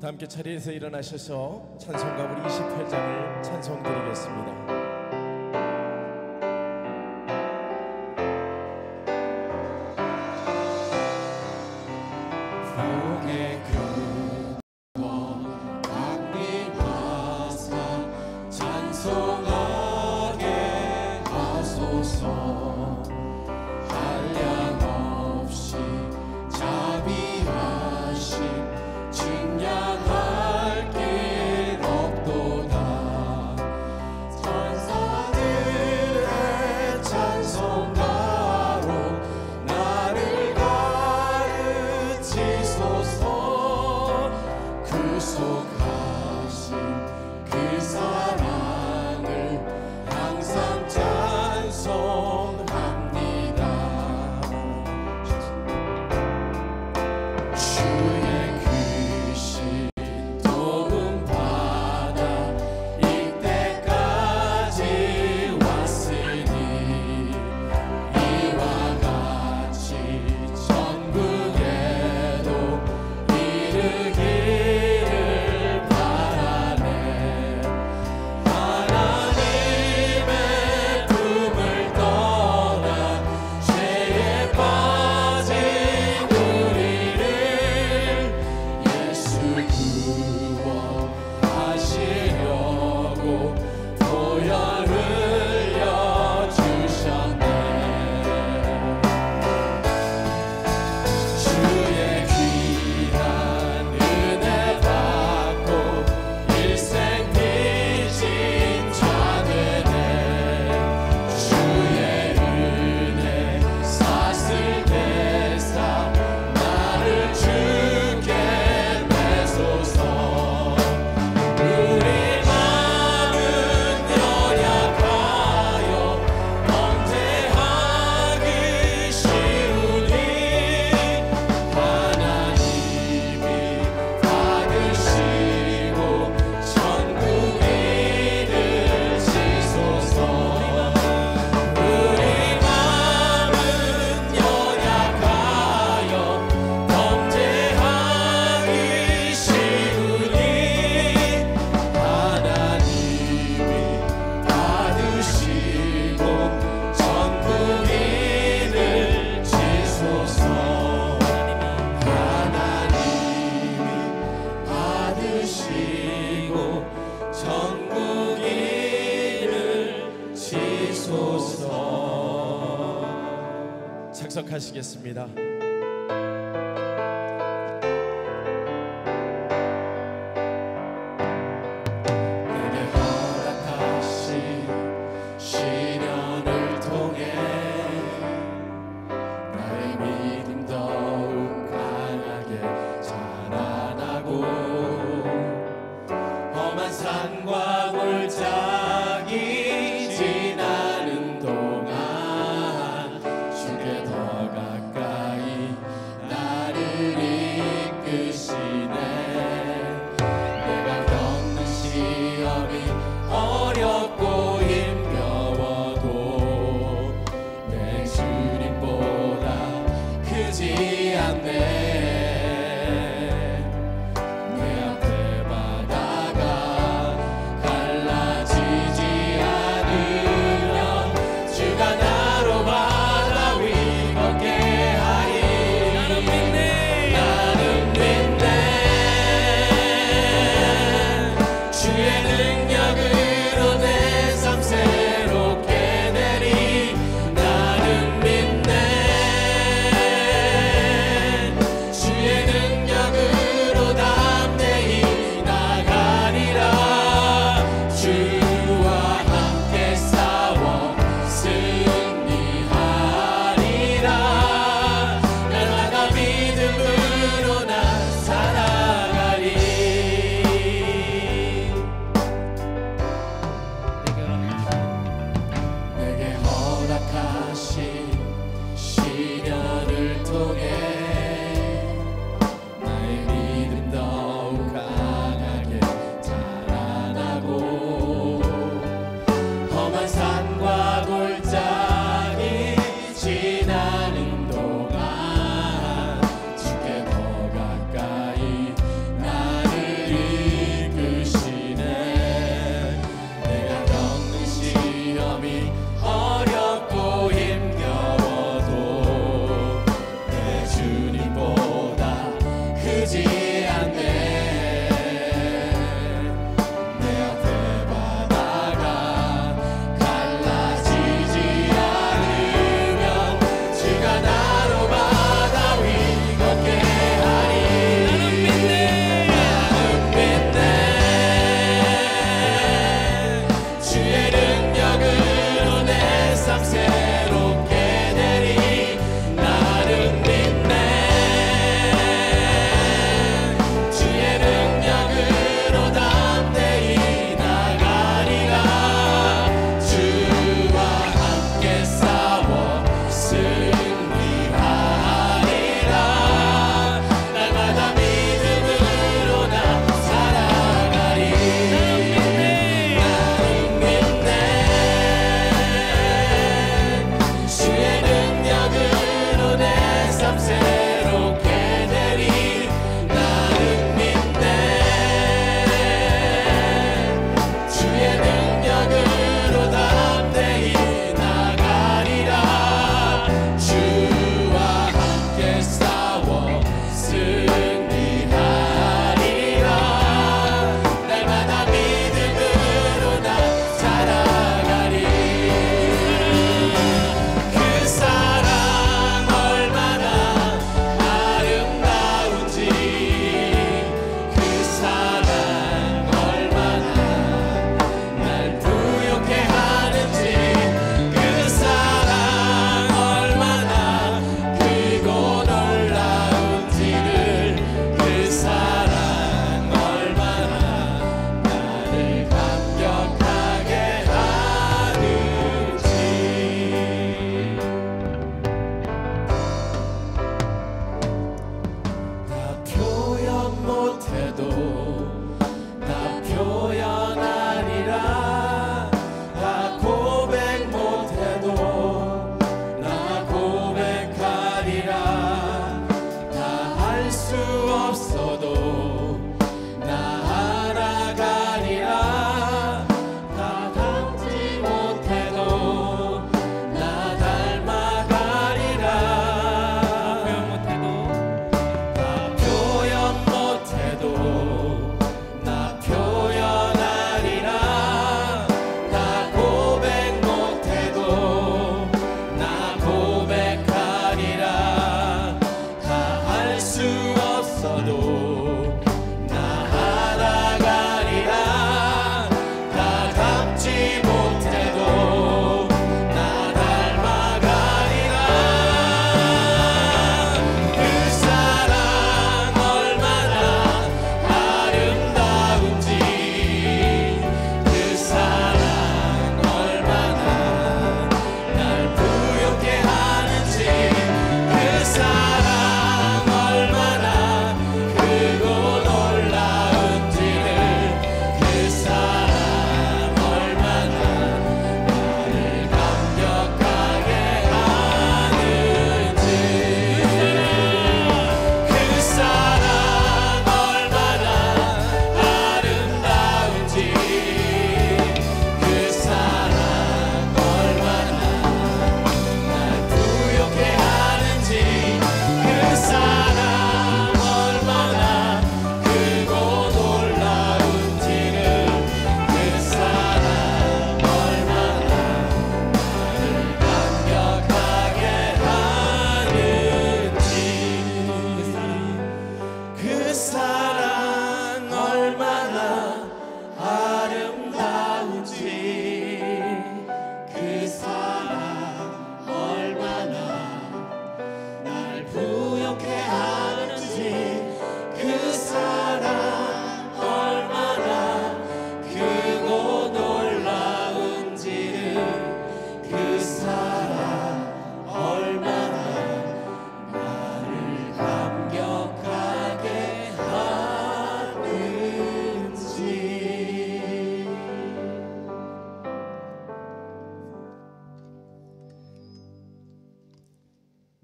다 함께 자리에서 일어나셔서 찬송가불 28장을 찬송드리겠습니다. 착석하시겠습니다. 내게 허락하신 시련을 통해 나의 믿음 더욱 강하게 자라나고 험한 산과 골짜기 지나는 동안 주께 더 가까이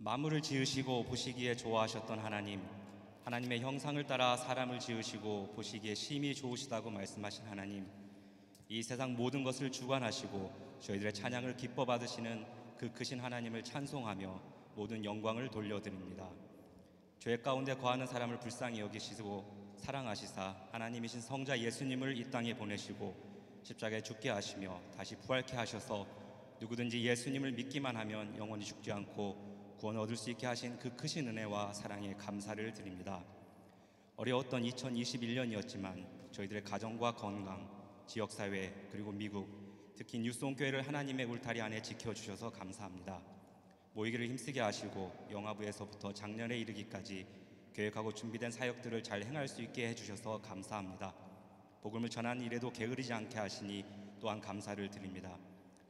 만물을 지으시고 보시기에 좋아하셨던 하나님, 하나님의 형상을 따라 사람을 지으시고 보시기에 심히 좋으시다고 말씀하신 하나님, 이 세상 모든 것을 주관하시고 저희들의 찬양을 기뻐 받으시는 그 크신 하나님을 찬송하며 모든 영광을 돌려드립니다. 죄 가운데 거하는 사람을 불쌍히 여기시고 사랑하시사 하나님이신 성자 예수님을 이 땅에 보내시고 십자가에 죽게 하시며 다시 부활케 하셔서 누구든지 예수님을 믿기만 하면 영원히 죽지 않고 구원 얻을 수 있게 하신 그 크신 은혜와 사랑에 감사를 드립니다. 어려웠던 2021년이었지만 저희들의 가정과 건강, 지역사회 그리고 미국, 특히 뉴스온교회를 하나님의 울타리 안에 지켜주셔서 감사합니다. 모이기를 힘쓰게 하시고 영화부에서부터 작년에 이르기까지 계획하고 준비된 사역들을 잘 행할 수 있게 해주셔서 감사합니다. 복음을 전하는 일에도 게으르지 않게 하시니 또한 감사를 드립니다.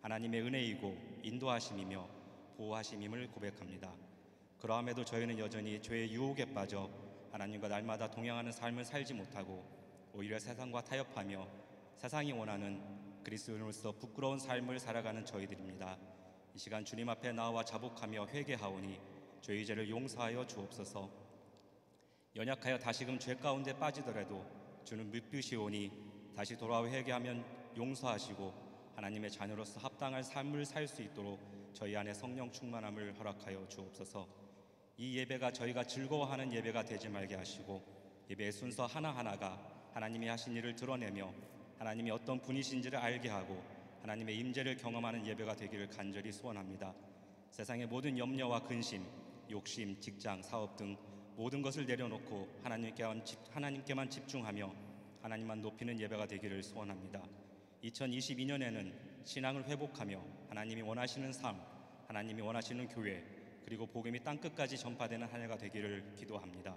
하나님의 은혜이고 인도하심이며 보호하심임을 고백합니다. 그러함에도 저희는 여전히 죄의 유혹에 빠져 하나님과 날마다 동행하는 삶을 살지 못하고 오히려 세상과 타협하며 세상이 원하는 그리스도인으로서 부끄러운 삶을 살아가는 저희들입니다. 이 시간 주님 앞에 나와 자복하며 회개하오니 죄의 죄를 용서하여 주옵소서. 연약하여 다시금 죄 가운데 빠지더라도 주는 믿으시오니 다시 돌아와 회개하면 용서하시고 하나님의 자녀로서 합당한 삶을 살 수 있도록 저희 안에 성령 충만함을 허락하여 주옵소서. 이 예배가 저희가 즐거워하는 예배가 되지 말게 하시고 예배의 순서 하나하나가 하나님이 하신 일을 드러내며 하나님이 어떤 분이신지를 알게 하고 하나님의 임재를 경험하는 예배가 되기를 간절히 소원합니다. 세상의 모든 염려와 근심, 욕심, 직장, 사업 등 모든 것을 내려놓고 하나님께만 집중하며 하나님만 높이는 예배가 되기를 소원합니다. 2022년에는 신앙을 회복하며 하나님이 원하시는 삶, 하나님이 원하시는 교회, 그리고 복음이 땅끝까지 전파되는 한 해가 되기를 기도합니다.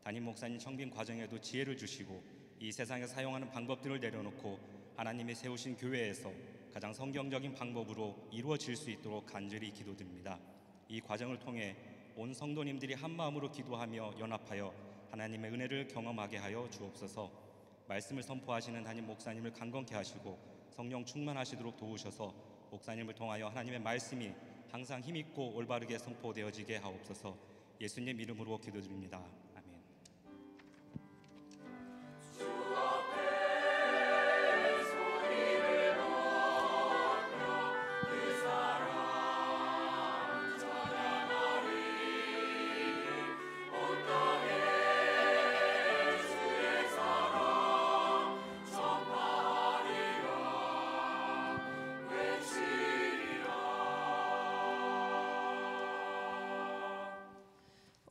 담임 목사님 청빙 과정에도 지혜를 주시고 이 세상에 사용하는 방법들을 내려놓고 하나님이 세우신 교회에서 가장 성경적인 방법으로 이루어질 수 있도록 간절히 기도드립니다. 이 과정을 통해 온 성도님들이 한 마음으로 기도하며 연합하여 하나님의 은혜를 경험하게 하여 주옵소서. 말씀을 선포하시는 담임 목사님을 강건케 하시고 성령 충만하시도록 도우셔서 목사님을 통하여 하나님의 말씀이 항상 힘있고 올바르게 선포되어지게 하옵소서. 예수님 이름으로 기도드립니다. 아멘.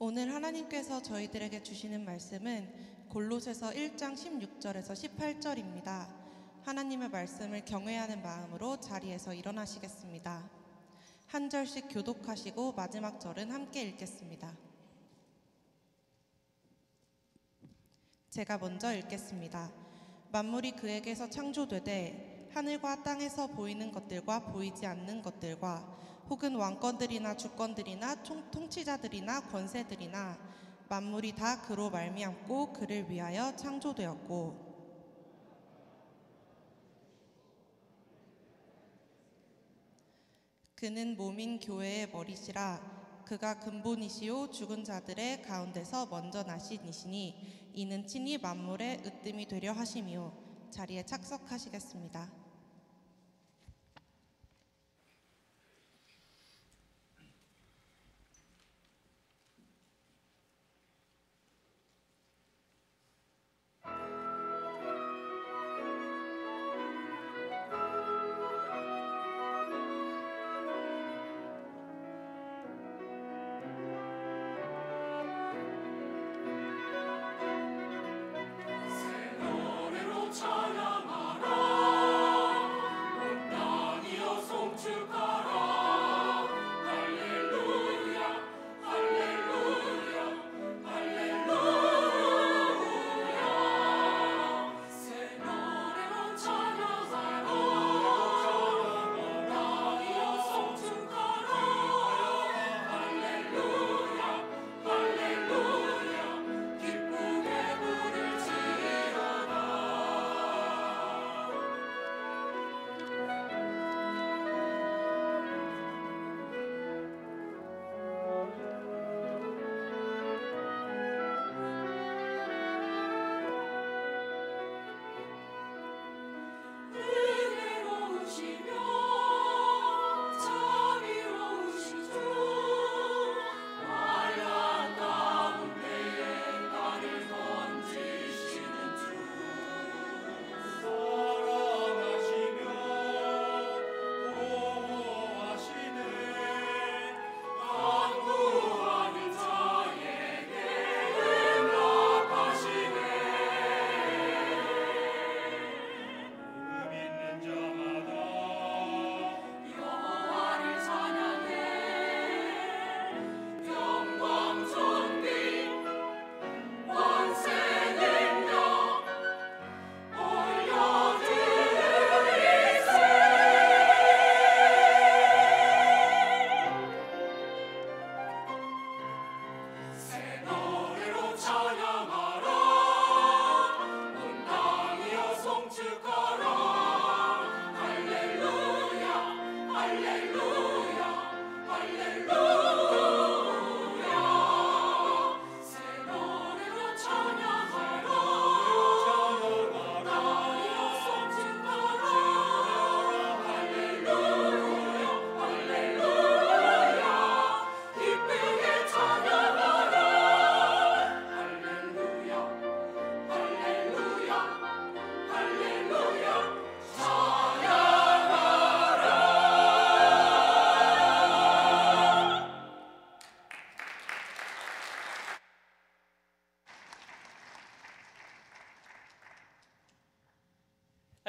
오늘 하나님께서 저희들에게 주시는 말씀은 골로새서 1장 16절에서 18절입니다. 하나님의 말씀을 경외하는 마음으로 자리에서 일어나시겠습니다. 한 절씩 교독하시고 마지막 절은 함께 읽겠습니다. 제가 먼저 읽겠습니다. 만물이 그에게서 창조되되 하늘과 땅에서 보이는 것들과 보이지 않는 것들과 혹은 왕권들이나 주권들이나 통치자들이나 권세들이나 만물이 다 그로 말미암고 그를 위하여 창조되었고 그는 몸인 교회의 머리시라. 그가 근본이시요 죽은 자들의 가운데서 먼저 나신 이시니 이는 친히 만물의 으뜸이 되려 하심이요. 자리에 착석하시겠습니다. 노래로 찬양하라.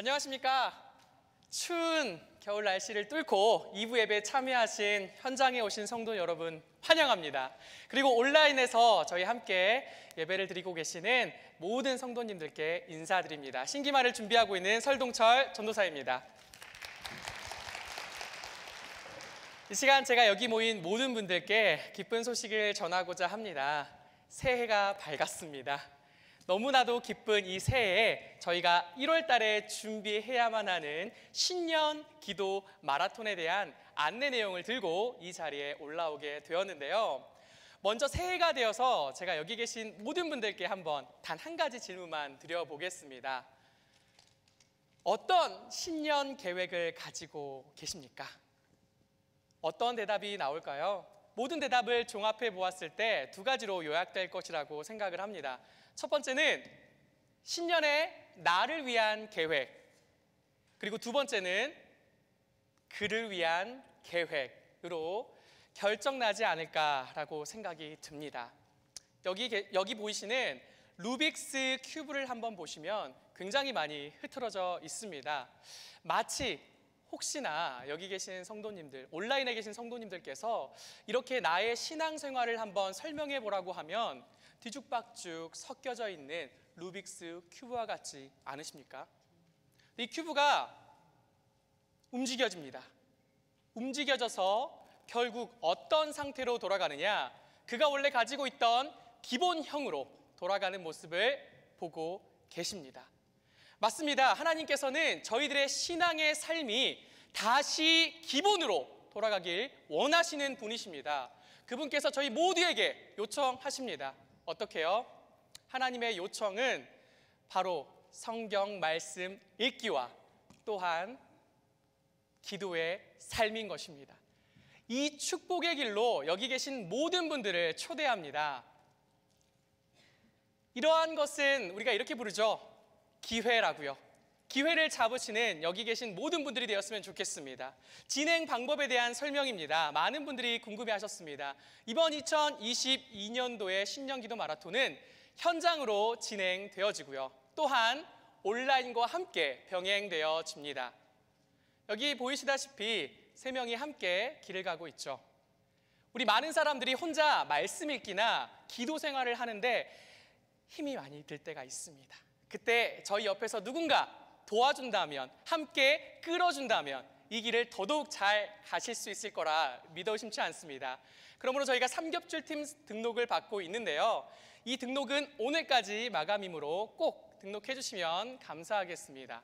안녕하십니까. 추운 겨울 날씨를 뚫고 2부 예배에 참여하신 현장에 오신 성도 여러분 환영합니다. 그리고 온라인에서 저희 함께 예배를 드리고 계시는 모든 성도님들께 인사드립니다. 신기말을 준비하고 있는 설동철 전도사입니다. 이 시간 제가 여기 모인 모든 분들께 기쁜 소식을 전하고자 합니다. 새해가 밝았습니다. 너무나도 기쁜 이 새해에 저희가 1월 달에 준비해야만 하는 신년 기도 마라톤에 대한 안내 내용을 들고 이 자리에 올라오게 되었는데요. 먼저 새해가 되어서 제가 여기 계신 모든 분들께 한번 단 한 가지 질문만 드려보겠습니다. 어떤 신년 계획을 가지고 계십니까? 어떤 대답이 나올까요? 모든 대답을 종합해 보았을 때 두 가지로 요약될 것이라고 생각을 합니다. 첫 번째는 신년에 나를 위한 계획, 그리고 두 번째는 그를 위한 계획으로 결정나지 않을까라고 생각이 듭니다. 여기 보이시는 루빅스 큐브를 한번 보시면 굉장히 많이 흐트러져 있습니다. 마치 혹시나 여기 계신 성도님들, 온라인에 계신 성도님들께서 이렇게 나의 신앙생활을 한번 설명해 보라고 하면 뒤죽박죽 섞여져 있는 루빅스 큐브와 같지 않으십니까? 이 큐브가 움직여집니다. 움직여져서 결국 어떤 상태로 돌아가느냐, 그가 원래 가지고 있던 기본형으로 돌아가는 모습을 보고 계십니다. 맞습니다. 하나님께서는 저희들의 신앙의 삶이 다시 기본으로 돌아가길 원하시는 분이십니다. 그분께서 저희 모두에게 요청하십니다. 어떻게요? 하나님의 요청은 바로 성경 말씀 읽기와 또한 기도의 삶인 것입니다. 이 축복의 길로 여기 계신 모든 분들을 초대합니다. 이러한 것은 우리가 이렇게 부르죠. 기회라고요. 기회를 잡으시는 여기 계신 모든 분들이 되었으면 좋겠습니다. 진행 방법에 대한 설명입니다. 많은 분들이 궁금해하셨습니다. 이번 2022년도의 신년기도 마라톤은 현장으로 진행되어지고요. 또한 온라인과 함께 병행되어집니다. 여기 보이시다시피 3명이 함께 길을 가고 있죠. 우리 많은 사람들이 혼자 말씀 읽기나 기도 생활을 하는데 힘이 많이 들 때가 있습니다. 그때 저희 옆에서 누군가 도와준다면, 함께 끌어준다면 이 길을 더더욱 잘 가실 수 있을 거라 믿어 의심치 않습니다. 그러므로 저희가 삼겹줄팀 등록을 받고 있는데요. 이 등록은 오늘까지 마감이므로 꼭 등록해 주시면 감사하겠습니다.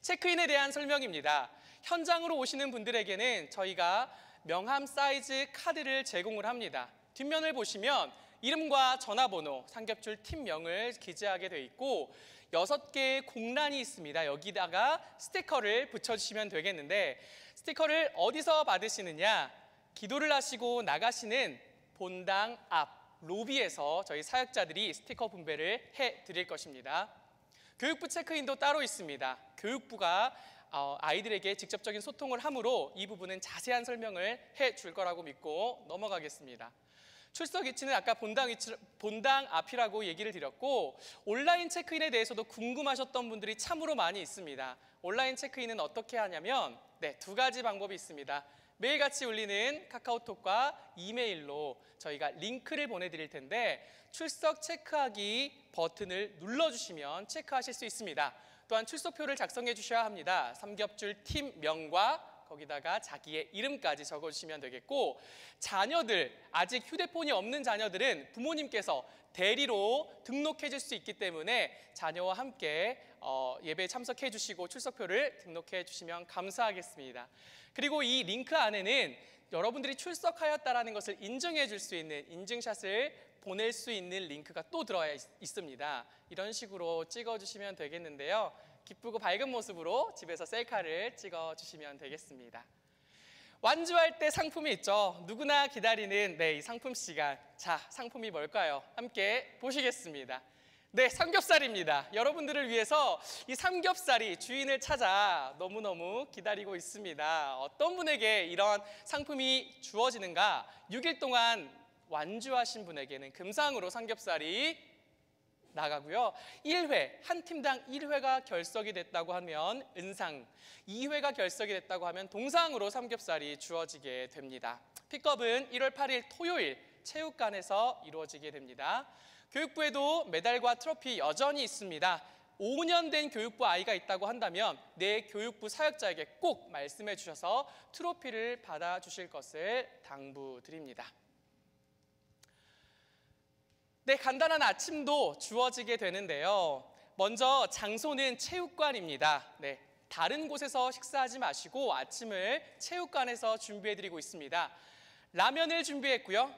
체크인에 대한 설명입니다. 현장으로 오시는 분들에게는 저희가 명함 사이즈 카드를 제공을 합니다. 뒷면을 보시면 이름과 전화번호, 삼겹줄 팀명을 기재하게 되어 있고 6개의 공란이 있습니다. 여기다가 스티커를 붙여주시면 되겠는데, 스티커를 어디서 받으시느냐? 기도를 하시고 나가시는 본당 앞 로비에서 저희 사역자들이 스티커 분배를 해드릴 것입니다. 교육부 체크인도 따로 있습니다. 교육부가 아이들에게 직접적인 소통을 하므로 이 부분은 자세한 설명을 해줄 거라고 믿고 넘어가겠습니다. 출석 위치는 아까 본당 앞이라고 얘기를 드렸고, 온라인 체크인에 대해서도 궁금하셨던 분들이 참으로 많이 있습니다. 온라인 체크인은 어떻게 하냐면 2가지 방법이 있습니다. 매일같이 울리는 카카오톡과 이메일로 저희가 링크를 보내드릴 텐데 출석 체크하기 버튼을 눌러주시면 체크하실 수 있습니다. 또한 출석표를 작성해 주셔야 합니다. 삼겹줄 팀명과 거기다가 자기의 이름까지 적어주시면 되겠고, 자녀들, 아직 휴대폰이 없는 자녀들은 부모님께서 대리로 등록해 줄 수 있기 때문에 자녀와 함께 예배에 참석해 주시고 출석표를 등록해 주시면 감사하겠습니다. 그리고 이 링크 안에는 여러분들이 출석하였다는 것을 인증해 줄 수 있는 인증샷을 보낼 수 있는 링크가 또 들어와 있습니다. 이런 식으로 찍어주시면 되겠는데요. 기쁘고 밝은 모습으로 집에서 셀카를 찍어주시면 되겠습니다. 완주할 때 상품이 있죠. 누구나 기다리는 이 상품 시간. 자, 상품이 뭘까요? 함께 보시겠습니다. 삼겹살입니다. 여러분들을 위해서 이 삼겹살이 주인을 찾아 너무너무 기다리고 있습니다. 어떤 분에게 이런 상품이 주어지는가? 6일 동안 완주하신 분에게는 금상으로 삼겹살이 나가고요. 1회, 한 팀당 1회가 결석이 됐다고 하면 은상, 2회가 결석이 됐다고 하면 동상으로 삼겹살이 주어지게 됩니다. 픽업은 1월 8일 토요일 체육관에서 이루어지게 됩니다. 교육부에도 메달과 트로피 여전히 있습니다. 5년 된 교육부 아이가 있다고 한다면 내 교육부 사역자에게 꼭 말씀해 주셔서 트로피를 받아주실 것을 당부드립니다. 네, 간단한 아침도 주어지게 되는데요. 먼저 장소는 체육관입니다. 네, 다른 곳에서 식사하지 마시고 아침을 체육관에서 준비해드리고 있습니다. 라면을 준비했고요.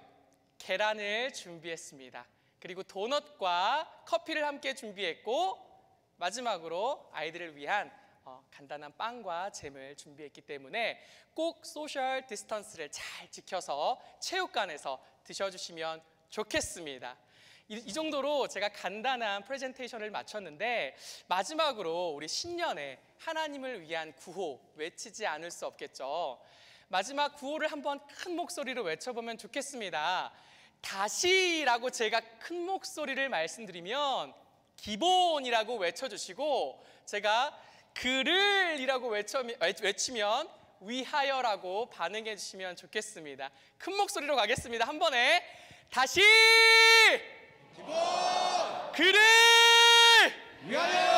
계란을 준비했습니다. 그리고 도넛과 커피를 함께 준비했고 마지막으로 아이들을 위한 간단한 빵과 잼을 준비했기 때문에 꼭 소셜 디스턴스를 잘 지켜서 체육관에서 드셔주시면 좋겠습니다. 이 정도로 제가 간단한 프레젠테이션을 마쳤는데 마지막으로 우리 신년에 하나님을 위한 구호 외치지 않을 수 없겠죠. 마지막 구호를 한번 큰 목소리로 외쳐보면 좋겠습니다. 다시라고 제가 큰 목소리를 말씀드리면 기본이라고 외쳐주시고 제가 그를이라고 외치면 위하여라고 반응해 주시면 좋겠습니다. 큰 목소리로 가겠습니다. 한 번에 다시 기본 그를 위하여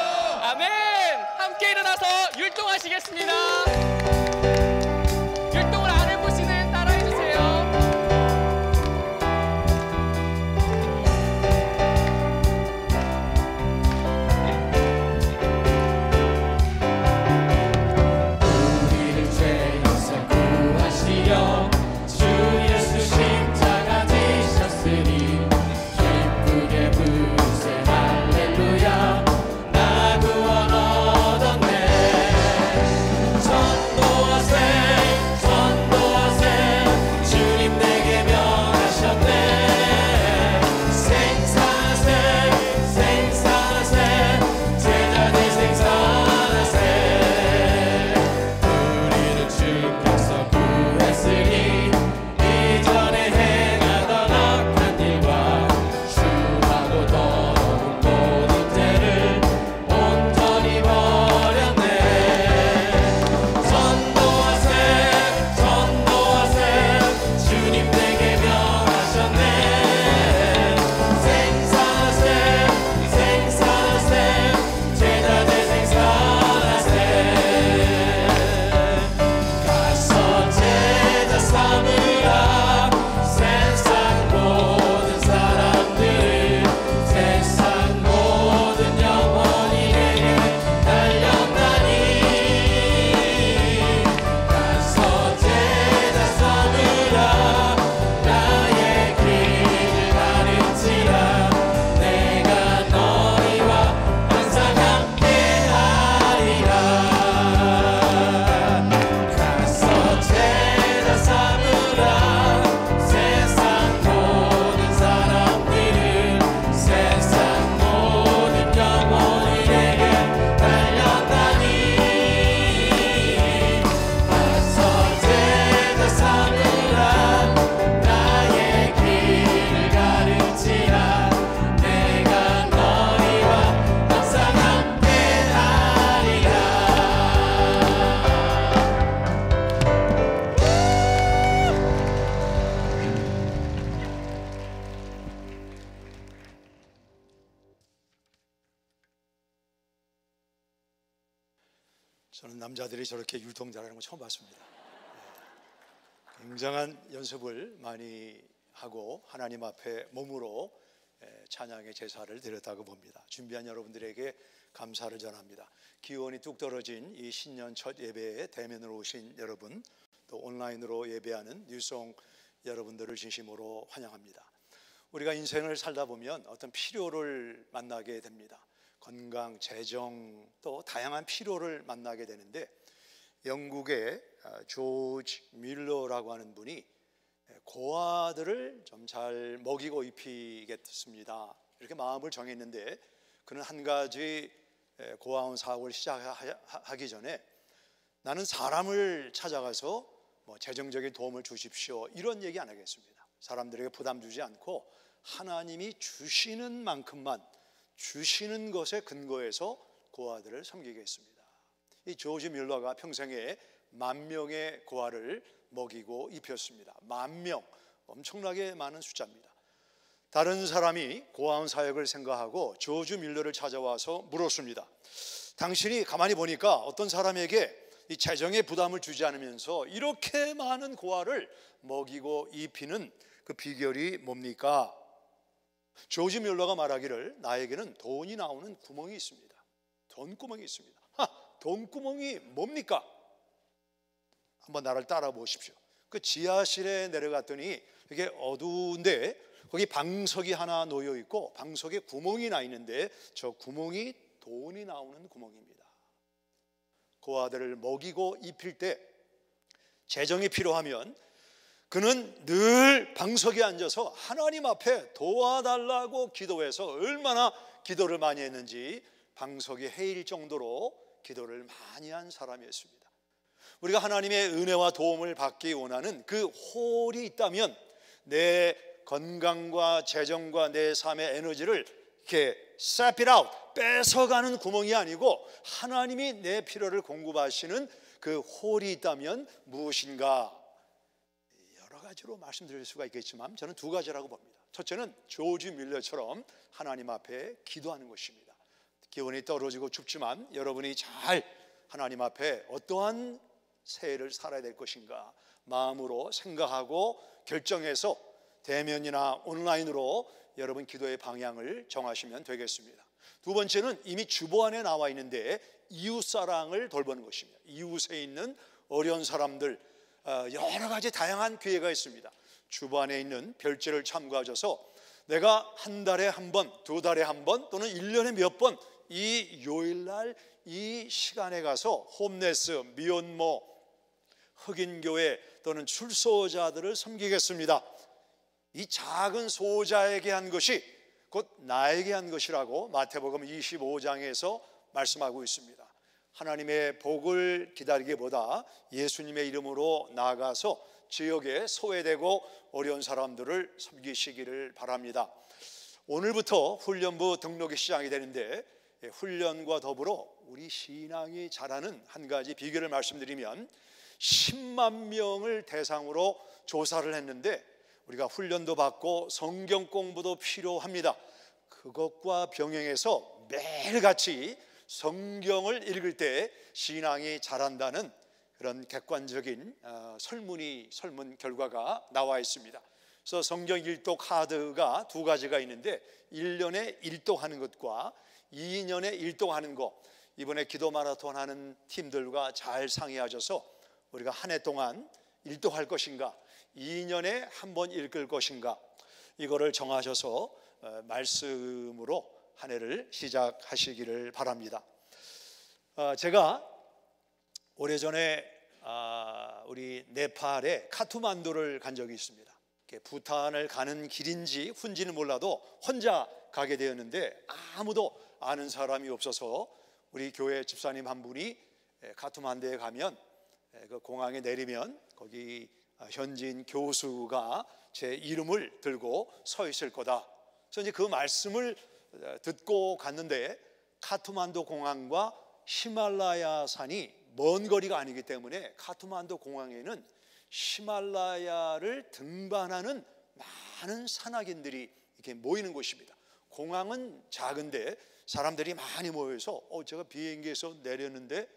아멘. 함께 일어나서 율동하시겠습니다. 율동을 안 해보시는 따라해 주세요. 우리를 죄에서 구하시려 주 예수 십자가 지셨으니 기쁘게 부르세 할렐루야 나 구원 얻었네. 전도하세 주님 내게 명하셨네. 생산하세 제자들 생산하세. 우리는 주께서 구했으니 이전에 행하던 악한 일과 주하고 더러운 모든 죄를 온전히 버렸네. 전도하세 주님 내게 명하셨네. 생산하세 제자들 생산하세. 가서 제자 삼으라 세상 모든 사람들을 세상 모든 영혼이 내게 달려나니. 가서 제자 삼으라 나의 길을 가르치라 내가 너희와 항상 함께하리라. 가서 제자 삼으라 세상 모든 사람들을 세상 모든 영혼이 내게 달려나니. 가서 제자 삼으라 나의 길을 가르치라 내가 너희와 항상 함께하리라. 저는 남자들이 저렇게 율동 잘하는 거 처음 봤습니다. 굉장한 연습을 많이 하고 하나님 앞에 몸으로 찬양의 제사를 드렸다고 봅니다. 준비한 여러분들에게 감사를 전합니다. 기온이 뚝 떨어진 이 신년 첫 예배에 대면으로 오신 여러분, 또 온라인으로 예배하는 뉴송 여러분들을 진심으로 환영합니다. 우리가 인생을 살다 보면 어떤 필요를 만나게 됩니다. 건강, 재정, 또 다양한 필요를 만나게 되는데 영국의 조지 밀러라고 하는 분이 고아들을 좀 잘 먹이고 입히겠습니다 이렇게 마음을 정했는데 그는 한 가지 고아원 사업을 시작하기 전에 나는 사람을 찾아가서 재정적인 도움을 주십시오 이런 얘기 안 하겠습니다. 사람들에게 부담 주지 않고 하나님이 주시는 만큼만 주시는 것에 근거해서 고아들을 섬기게 했습니다. 이 조지 뮬러가 평생에 10,000명의 고아를 먹이고 입혔습니다. 10,000명, 엄청나게 많은 숫자입니다. 다른 사람이 고아원 사역을 생각하고 조지 뮬러를 찾아와서 물었습니다. 당신이 가만히 보니까 어떤 사람에게 이 재정의 부담을 주지 않으면서 이렇게 많은 고아를 먹이고 입히는 그 비결이 뭡니까? 조지 뮬러가 말하기를 나에게는 돈이 나오는 구멍이 있습니다. 돈구멍이 있습니다. 돈구멍이 뭡니까? 한번 나를 따라 보십시오. 그 지하실에 내려갔더니 이게 어두운데 거기 방석이 하나 놓여 있고 방석에 구멍이 나 있는데 저 구멍이 돈이 나오는 구멍입니다. 고아들을 먹이고 입힐 때 재정이 필요하면 그는 늘 방석에 앉아서 하나님 앞에 도와달라고 기도해서 얼마나 기도를 많이 했는지 방석이 헤일 정도로 기도를 많이 한 사람이었습니다. 우리가 하나님의 은혜와 도움을 받기 원하는 그 홀이 있다면 내 건강과 재정과 내 삶의 에너지를 이렇게 sap it out, 뺏어가는 구멍이 아니고 하나님이 내 필요를 공급하시는 그 홀이 있다면 무엇인가? 여러 가지로 말씀드릴 수가 있겠지만 저는 2가지라고 봅니다. 첫째는 조지 뮬러처럼 하나님 앞에 기도하는 것입니다. 기온이 떨어지고 춥지만 여러분이 잘 하나님 앞에 어떠한 새해를 살아야 될 것인가 마음으로 생각하고 결정해서 대면이나 온라인으로 여러분 기도의 방향을 정하시면 되겠습니다. 2번째는 이미 주보 안에 나와 있는데 이웃사랑을 돌보는 것입니다. 이웃에 있는 어려운 사람들, 여러 가지 다양한 기회가 있습니다. 주보 안에 있는 별제를 참고하셔서 내가 한 달에 한 번, 2달에 한 번 또는 1년에 몇 번 이 요일날 이 시간에 가서 홈레스, 미혼모, 흑인교회 또는 출소자들을 섬기겠습니다. 이 작은 소자에게 한 것이 곧 나에게 한 것이라고 마태복음 25장에서 말씀하고 있습니다. 하나님의 복을 기다리기보다 예수님의 이름으로 나아가서 지역에 소외되고 어려운 사람들을 섬기시기를 바랍니다. 오늘부터 훈련부 등록이 시작이 되는데 훈련과 더불어 우리 신앙이 자라는 한 가지 비결을 말씀드리면 10만 명을 대상으로 조사를 했는데 우리가 훈련도 받고 성경 공부도 필요합니다. 그것과 병행해서 매일같이 성경을 읽을 때 신앙이 자란다는 그런 객관적인 설문 결과가 나와 있습니다. 그래서 성경 일독 카드가 2가지가 있는데 1년에 일독하는 것과 2년에 일독하는 것, 이번에 기도 마라톤 하는 팀들과 잘 상의하셔서 우리가 한 해 동안 일독할 것인가 2년에 한 번 읽을 것인가 이거를 정하셔서 말씀으로 한 해를 시작하시기를 바랍니다. 제가 오래전에 우리 네팔의 카트만두를 간 적이 있습니다. 부탄을 가는 길인지 훈지는 몰라도 혼자 가게 되었는데 아무도 아는 사람이 없어서 우리 교회 집사님 한 분이 카트만두에 가면 그 공항에 내리면 거기 현지인 교수가 제 이름을 들고 서 있을 거다. 그래서 이제 그 말씀을 듣고 갔는데 카트만두 공항과 히말라야 산이 먼 거리가 아니기 때문에 카트만두 공항에는 히말라야를 등반하는 많은 산악인들이 이렇게 모이는 곳입니다. 공항은 작은데 사람들이 많이 모여서 제가 비행기에서 내렸는데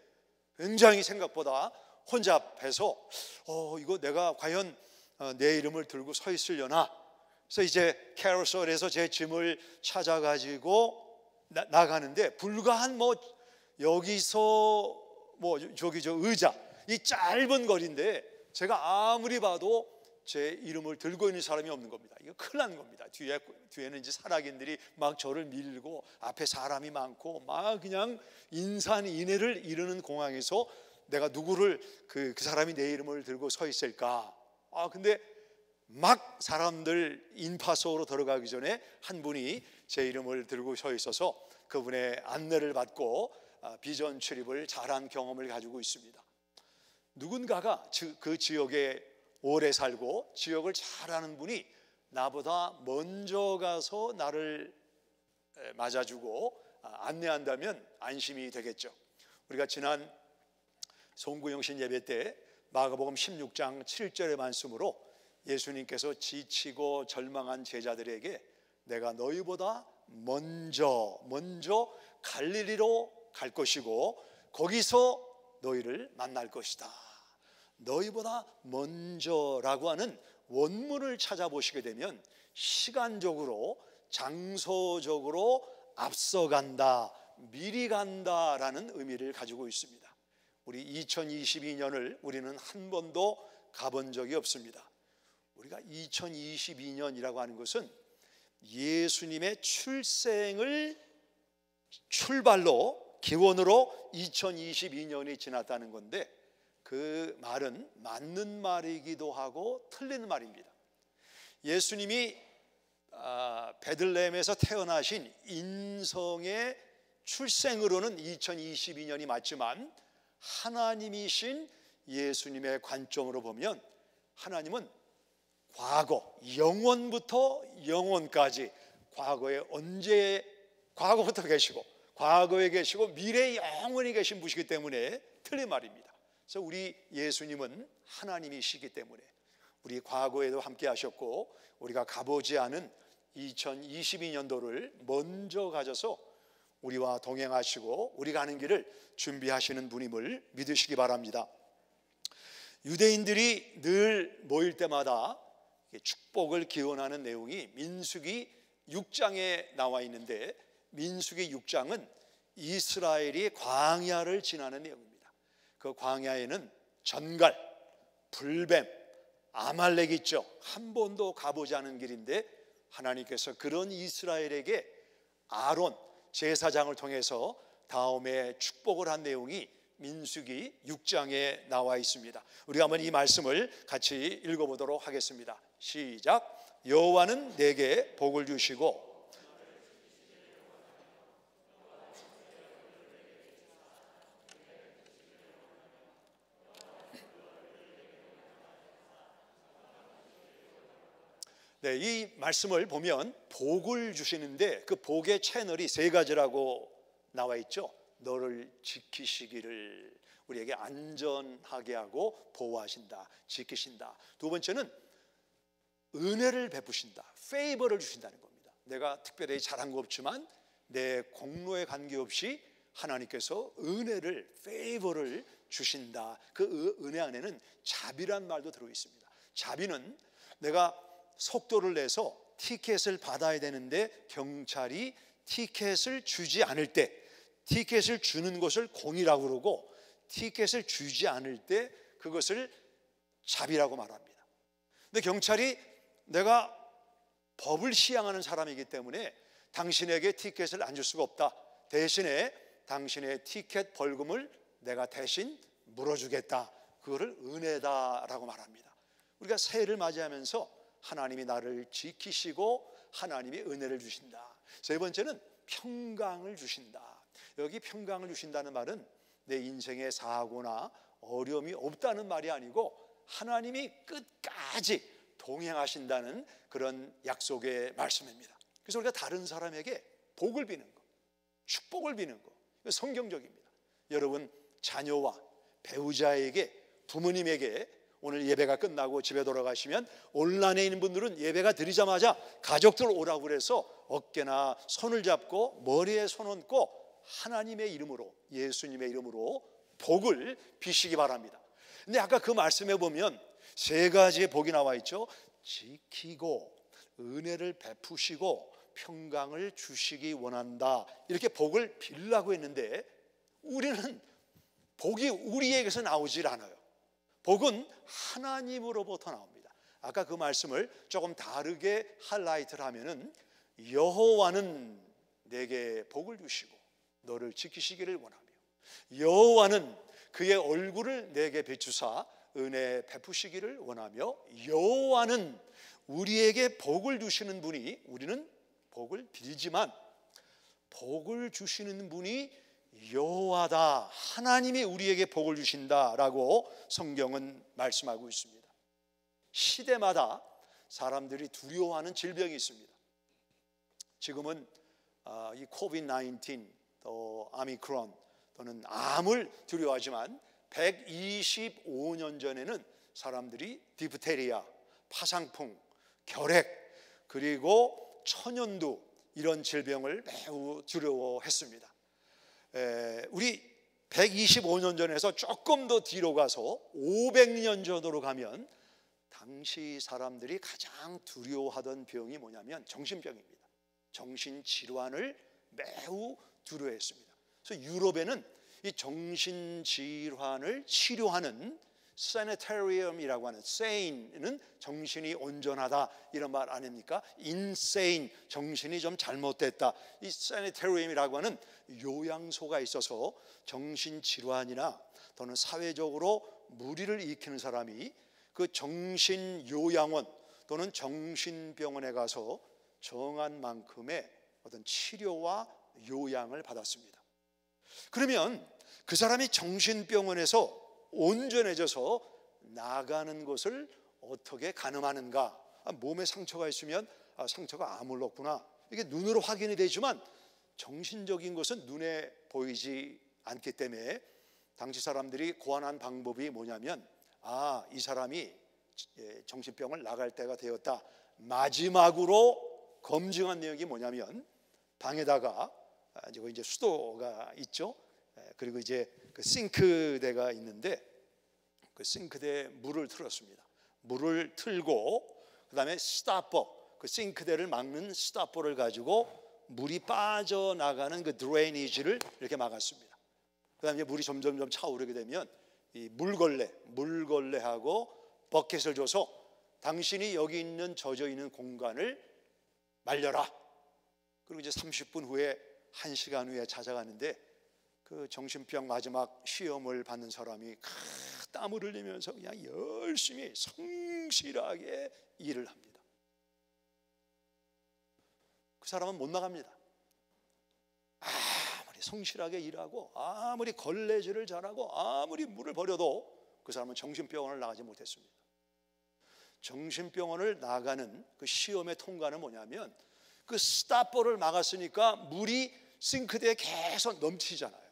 굉장히 생각보다 혼잡해서 이거 내가 과연 내 이름을 들고 서 있으려나. 그래서 이제 캐러셀에서 제 짐을 찾아가지고 나가는데 불과 한 여기서 저기 저 의자 이 짧은 거리인데 제가 아무리 봐도 제 이름을 들고 있는 사람이 없는 겁니다. 이거 큰일 나는 겁니다. 뒤에는 이제 산악인들이 막 저를 밀고 앞에 사람이 많고 막 그냥 인산인해를 이루는 공항에서 내가 누구를 그 사람이 내 이름을 들고 서 있을까? 근데 막 사람들 인파소로 들어가기 전에 한 분이 제 이름을 들고 서 있어서 그분의 안내를 받고 비전 출입을 잘한 경험을 가지고 있습니다. 누군가가 그 지역에 오래 살고 지역을 잘 아는 분이 나보다 먼저 가서 나를 맞아주고 안내한다면 안심이 되겠죠. 우리가 지난 송구영신 예배 때 마가복음 16장 7절의 말씀으로 예수님께서 지치고 절망한 제자들에게 내가 너희보다 먼저 갈릴리로 갈 것이고 거기서 너희를 만날 것이다. 너희보다 먼저라고 하는 원문을 찾아보시게 되면 시간적으로 장소적으로 앞서간다, 미리 간다라는 의미를 가지고 있습니다. 우리 2022년을 우리는 한 번도 가본 적이 없습니다. 우리가 2022년이라고 하는 것은 예수님의 출생을 출발로 기원으로 2022년이 지났다는 건데 그 말은 맞는 말이기도 하고 틀린 말입니다. 예수님이 베들레헴에서 태어나신 인성의 출생으로는 2022년이 맞지만 하나님이신 예수님의 관점으로 보면 하나님은 과거, 영원부터 영원까지 과거부터 계시고 과거에 계시고 미래에 영원히 계신 분이시기 때문에 틀린 말입니다. 그래서 우리 예수님은 하나님이시기 때문에 우리 과거에도 함께 하셨고 우리가 가보지 않은 2022년도를 먼저 가져서 우리와 동행하시고 우리가 가는 길을 준비하시는 분임을 믿으시기 바랍니다. 유대인들이 늘 모일 때마다 축복을 기원하는 내용이 민수기 6장에 나와 있는데 민수기 6장은 이스라엘이 광야를 지나는 내용입니다. 그 광야에는 전갈, 불뱀, 아말렉 있죠. 한 번도 가보지 않은 길인데 하나님께서 그런 이스라엘에게 아론 제사장을 통해서 다음에 축복을 한 내용이 민수기 6장에 나와 있습니다. 우리가 한번 이 말씀을 같이 읽어보도록 하겠습니다. 시작. 여호와는 내게 복을 주시고 네, 이 말씀을 보면 복을 주시는데 그 복의 채널이 세 가지라고 나와 있죠. 너를 지키시기를, 우리에게 안전하게 하고 보호하신다, 지키신다. 두 번째는 은혜를 베푸신다, 페이버를 주신다는 겁니다. 내가 특별히 잘한 거 없지만 내 공로에 관계없이 하나님께서 은혜를, 페이버를 주신다. 그 은혜 안에는 자비란 말도 들어 있습니다. 자비는 내가 속도를 내서 티켓을 받아야 되는데 경찰이 티켓을 주지 않을 때, 티켓을 주는 것을 공의라고 그러고 티켓을 주지 않을 때 그것을 자비라고 말합니다. 근데 경찰이 내가 법을 시행하는 사람이기 때문에 당신에게 티켓을 안 줄 수가 없다. 대신에 당신의 티켓 벌금을 내가 대신 물어주겠다. 그거를 은혜다라고 말합니다. 우리가 새해를 맞이하면서 하나님이 나를 지키시고 하나님이 은혜를 주신다. 세 번째는 평강을 주신다. 여기 평강을 주신다는 말은 내 인생에 사고나 어려움이 없다는 말이 아니고 하나님이 끝까지 동행하신다는 그런 약속의 말씀입니다. 그래서 우리가 다른 사람에게 복을 비는 것, 축복을 비는 것, 성경적입니다. 여러분 자녀와 배우자에게, 부모님에게 오늘 예배가 끝나고 집에 돌아가시면 온라인에 있는 분들은 예배가 드리자마자 가족들 오라고 그래서 어깨나 손을 잡고 머리에 손 얹고 하나님의 이름으로, 예수님의 이름으로 복을 비시기 바랍니다. 근데 아까 그 말씀에 보면 세 가지의 복이 나와 있죠. 지키고 은혜를 베푸시고 평강을 주시기 원한다. 이렇게 복을 빌라고 했는데 우리는 복이 우리에게서 나오질 않아요. 복은 하나님으로부터 나옵니다. 아까 그 말씀을 조금 다르게 하이라이트를 하면은 여호와는 내게 복을 주시고 너를 지키시기를 원하며 여호와는 그의 얼굴을 내게 비추사 은혜 베푸시기를 원하며 여호와는 우리에게 복을 주시는 분이, 우리는 복을 빌지만 복을 주시는 분이 여호와다, 하나님이 우리에게 복을 주신다라고 성경은 말씀하고 있습니다. 시대마다 사람들이 두려워하는 질병이 있습니다. 지금은 이 코비드-19 또 아미크론 또는 암을 두려워하지만 125년 전에는 사람들이 디프테리아, 파상풍, 결핵 그리고 천연두 이런 질병을 매우 두려워했습니다. 우리 125년 전에서 조금 더 뒤로 가서 500년 전으로 가면 당시 사람들이 가장 두려워하던 병이 뭐냐면 정신병입니다. 정신질환을 매우 두려워했습니다. 그래서 유럽에는 이 정신질환을 치료하는 세네타리움이라고 하는 sane는 정신이 온전하다 이런 말 아닙니까? insane 정신이 좀 잘못됐다. 이 세네타리움이라고 하는 요양소가 있어서 정신질환이나 또는 사회적으로 무리를 일으키는 사람이 그 정신요양원 또는 정신병원에 가서 정한 만큼의 어떤 치료와 요양을 받았습니다. 그러면 그 사람이 정신병원에서 온전해져서 나가는 것을 어떻게 가늠하는가? 몸에 상처가 있으면 상처가 아물렀구나. 이게 눈으로 확인이 되지만 정신적인 것은 눈에 보이지 않기 때문에 당시 사람들이 고안한 방법이 뭐냐면 이 사람이 정신병을 나갈 때가 되었다. 마지막으로 검증한 내용이 뭐냐면 방에다가 이제 수도가 있죠. 그리고 이제 그 싱크대가 있는데 그 싱크대에 물을 틀었습니다. 물을 틀고 그다음에 스타퍼, 그 싱크대를 막는 스타퍼를 가지고 물이 빠져나가는 그 드레이니지를 이렇게 막았습니다. 그다음에 물이 점점 차오르게 되면 이 물걸레하고 버켓을 줘서 당신이 여기 있는 젖어 있는 공간을 말려라. 그리고 이제 30분 후에 1시간 후에 찾아가는데 그 정신병 마지막 시험을 받는 사람이 땀을 흘리면서 그냥 열심히 성실하게 일을 합니다. 그 사람은 못 나갑니다. 아무리 성실하게 일하고 아무리 걸레질을 잘하고 아무리 물을 버려도 그 사람은 정신병원을 나가지 못했습니다. 정신병원을 나가는 그 시험의 통과는 뭐냐면 그 스타퍼를 막았으니까 물이 싱크대에 계속 넘치잖아요.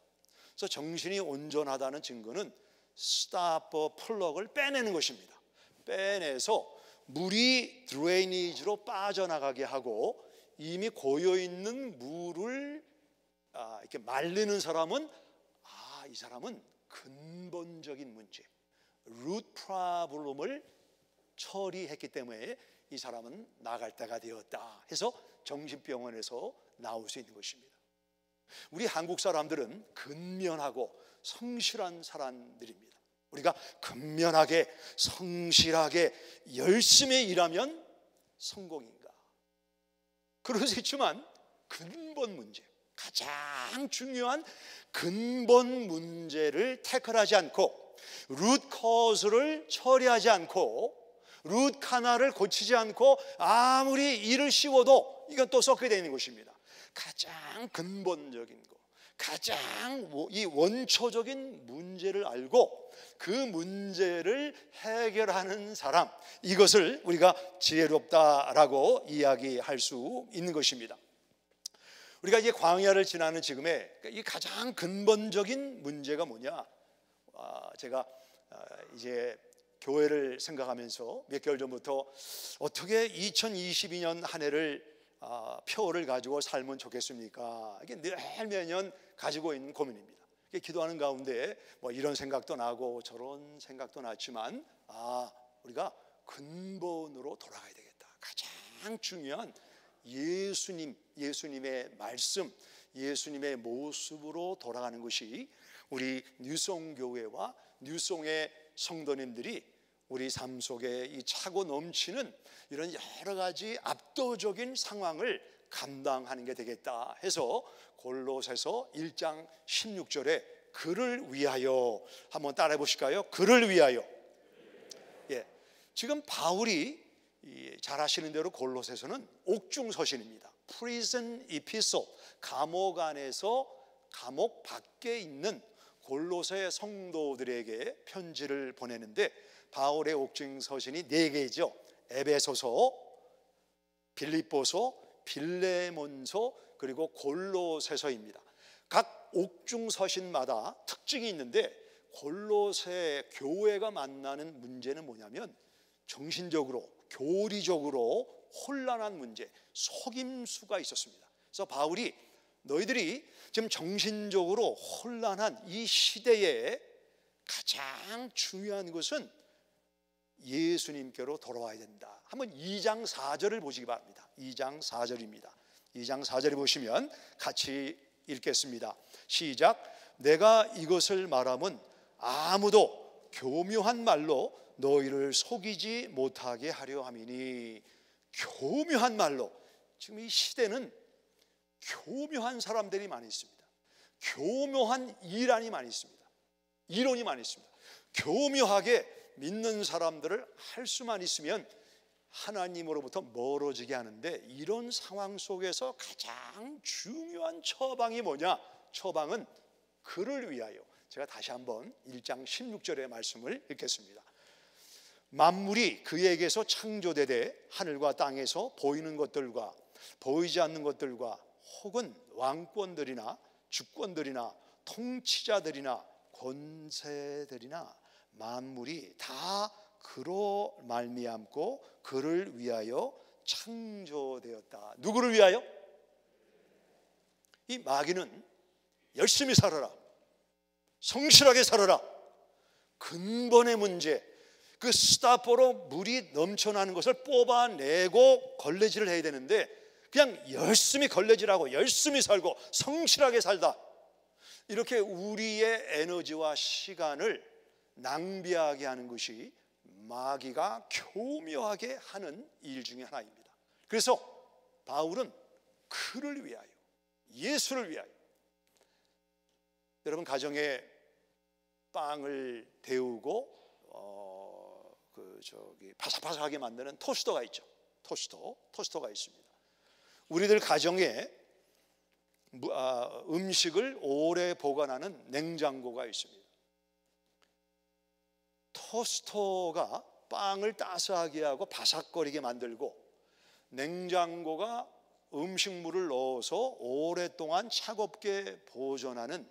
그래서 정신이 온전하다는 증거는 스타퍼 플러그를 빼내는 것입니다. 빼내서 물이 드레이니지로 빠져나가게 하고 이미 고여있는 물을 이렇게 말리는 사람은 이 사람은 근본적인 문제, 루트 프로블럼을 처리했기 때문에 이 사람은 나갈 때가 되었다 해서 정신병원에서 나올 수 있는 것입니다. 우리 한국 사람들은 근면하고 성실한 사람들입니다. 우리가 근면하게 성실하게 열심히 일하면 성공인가? 그럴 수 있지만 근본 문제, 가장 중요한 근본 문제를 태클하지 않고 루트 코즈를 처리하지 않고 루트 카나를 고치지 않고 아무리 일을 씌워도 이건 또 썩게 되는 것입니다. 가장 근본적인 거, 가장 이 원초적인 문제를 알고 그 문제를 해결하는 사람, 이것을 우리가 지혜롭다라고 이야기할 수 있는 것입니다. 우리가 이제 광야를 지나는 지금의 이 가장 근본적인 문제가 뭐냐? 제가 이제 교회를 생각하면서 몇 개월 전부터 어떻게 2022년 한 해를 표를 가지고 살면 좋겠습니까? 이게 늘 매년 가지고 있는 고민입니다. 기도하는 가운데 뭐 이런 생각도 나고 저런 생각도 났지만 우리가 근본으로 돌아가야 되겠다. 가장 중요한 예수님의 말씀, 예수님의 모습으로 돌아가는 것이 우리 뉴송교회와 뉴송의 성도님들이 우리 삶 속에 이 차고 넘치는 이런 여러 가지 압도적인 상황을 감당하는 게 되겠다 해서 골로새서 1장 16절에 그를 위하여 한번 따라해 보실까요? 그를 위하여. 지금 바울이 잘 아시는 대로 골로새서는 옥중 서신입니다. Prison Epistle, 감옥 안에서 감옥 밖에 있는 골로새 성도들에게 편지를 보내는데 바울의 옥중 서신이 4개죠. 에베소서, 빌립보서, 빌레몬서, 그리고 골로새서입니다. 각 옥중서신마다 특징이 있는데 골로새 교회가 만나는 문제는 뭐냐면 정신적으로, 교리적으로 혼란한 문제, 속임수가 있었습니다. 그래서 바울이 너희들이 지금 정신적으로 혼란한 이 시대에 가장 중요한 것은 예수님께로 돌아와야 된다. 한번 2장 4절을 보시기 바랍니다. 2장 4절입니다. 2장 4절을 보시면 같이 읽겠습니다. 시작. 내가 이것을 말함은 아무도 교묘한 말로 너희를 속이지 못하게 하려 함이니. 교묘한 말로. 지금 이 시대는 교묘한 사람들이 많이 있습니다. 교묘한 이란이 많이 있습니다. 이론이 많이 있습니다. 교묘하게 믿는 사람들을 할 수만 있으면 하나님으로부터 멀어지게 하는데, 이런 상황 속에서 가장 중요한 처방이 뭐냐? 처방은 그를 위하여. 제가 다시 한번 1장 16절의 말씀을 읽겠습니다. 만물이 그에게서 창조되되 하늘과 땅에서 보이는 것들과 보이지 않는 것들과 혹은 왕권들이나 주권들이나 통치자들이나 권세들이나 만물이 다 그로 말미암고 그를 위하여 창조되었다. 누구를 위하여? 이 마귀는 열심히 살아라, 성실하게 살아라, 근본의 문제, 그 스타포로 물이 넘쳐나는 것을 뽑아내고 걸레질을 해야 되는데 그냥 열심히 걸레질하고 열심히 살고 성실하게 살다, 이렇게 우리의 에너지와 시간을 낭비하게 하는 것이 마귀가 교묘하게 하는 일 중에 하나입니다. 그래서 바울은 그를 위하여, 예수를 위하여. 여러분, 가정에 빵을 데우고 바삭바삭하게 만드는 토스터가 있죠. 토스터가 있습니다. 우리들 가정에 음식을 오래 보관하는 냉장고가 있습니다. 토스터가 빵을 따스하게 하고 바삭거리게 만들고, 냉장고가 음식물을 넣어서 오랫동안 차갑게 보존하는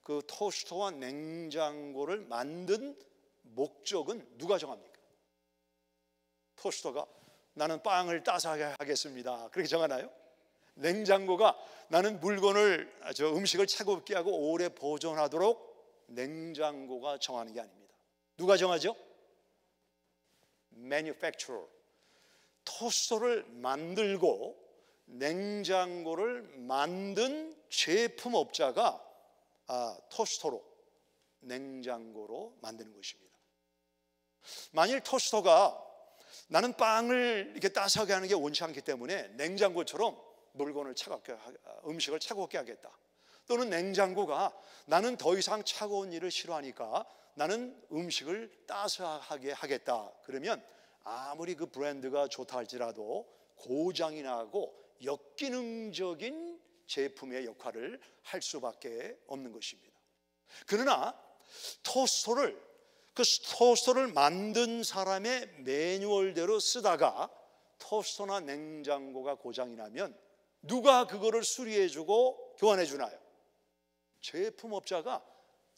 그 토스터와 냉장고를 만든 목적은 누가 정합니까? 토스터가 나는 빵을 따스하게 하겠습니다, 그렇게 정하나요? 냉장고가 나는 음식을 차갑게 하고 오래 보존하도록 냉장고가 정하는 게 아닙니다. 누가 정하죠? Manufacturer. 토스터를 만들고 냉장고를 만든 제품업자가 토스터로, 냉장고로 만드는 것입니다. 만일 토스터가 나는 빵을 이렇게 따스하게 하는 게 원치 않기 때문에 냉장고처럼 음식을 차갑게 하겠다, 또는 냉장고가 나는 더 이상 차가운 일을 싫어하니까 나는 음식을 따스하게 하겠다, 그러면 아무리 그 브랜드가 좋다 할지라도 고장이 나고 역기능적인 제품의 역할을 할 수밖에 없는 것입니다. 그러나 토스터를 만든 사람의 매뉴얼대로 쓰다가 토스터나 냉장고가 고장이 나면 누가 그거를 수리해주고 교환해주나요? 제품업자가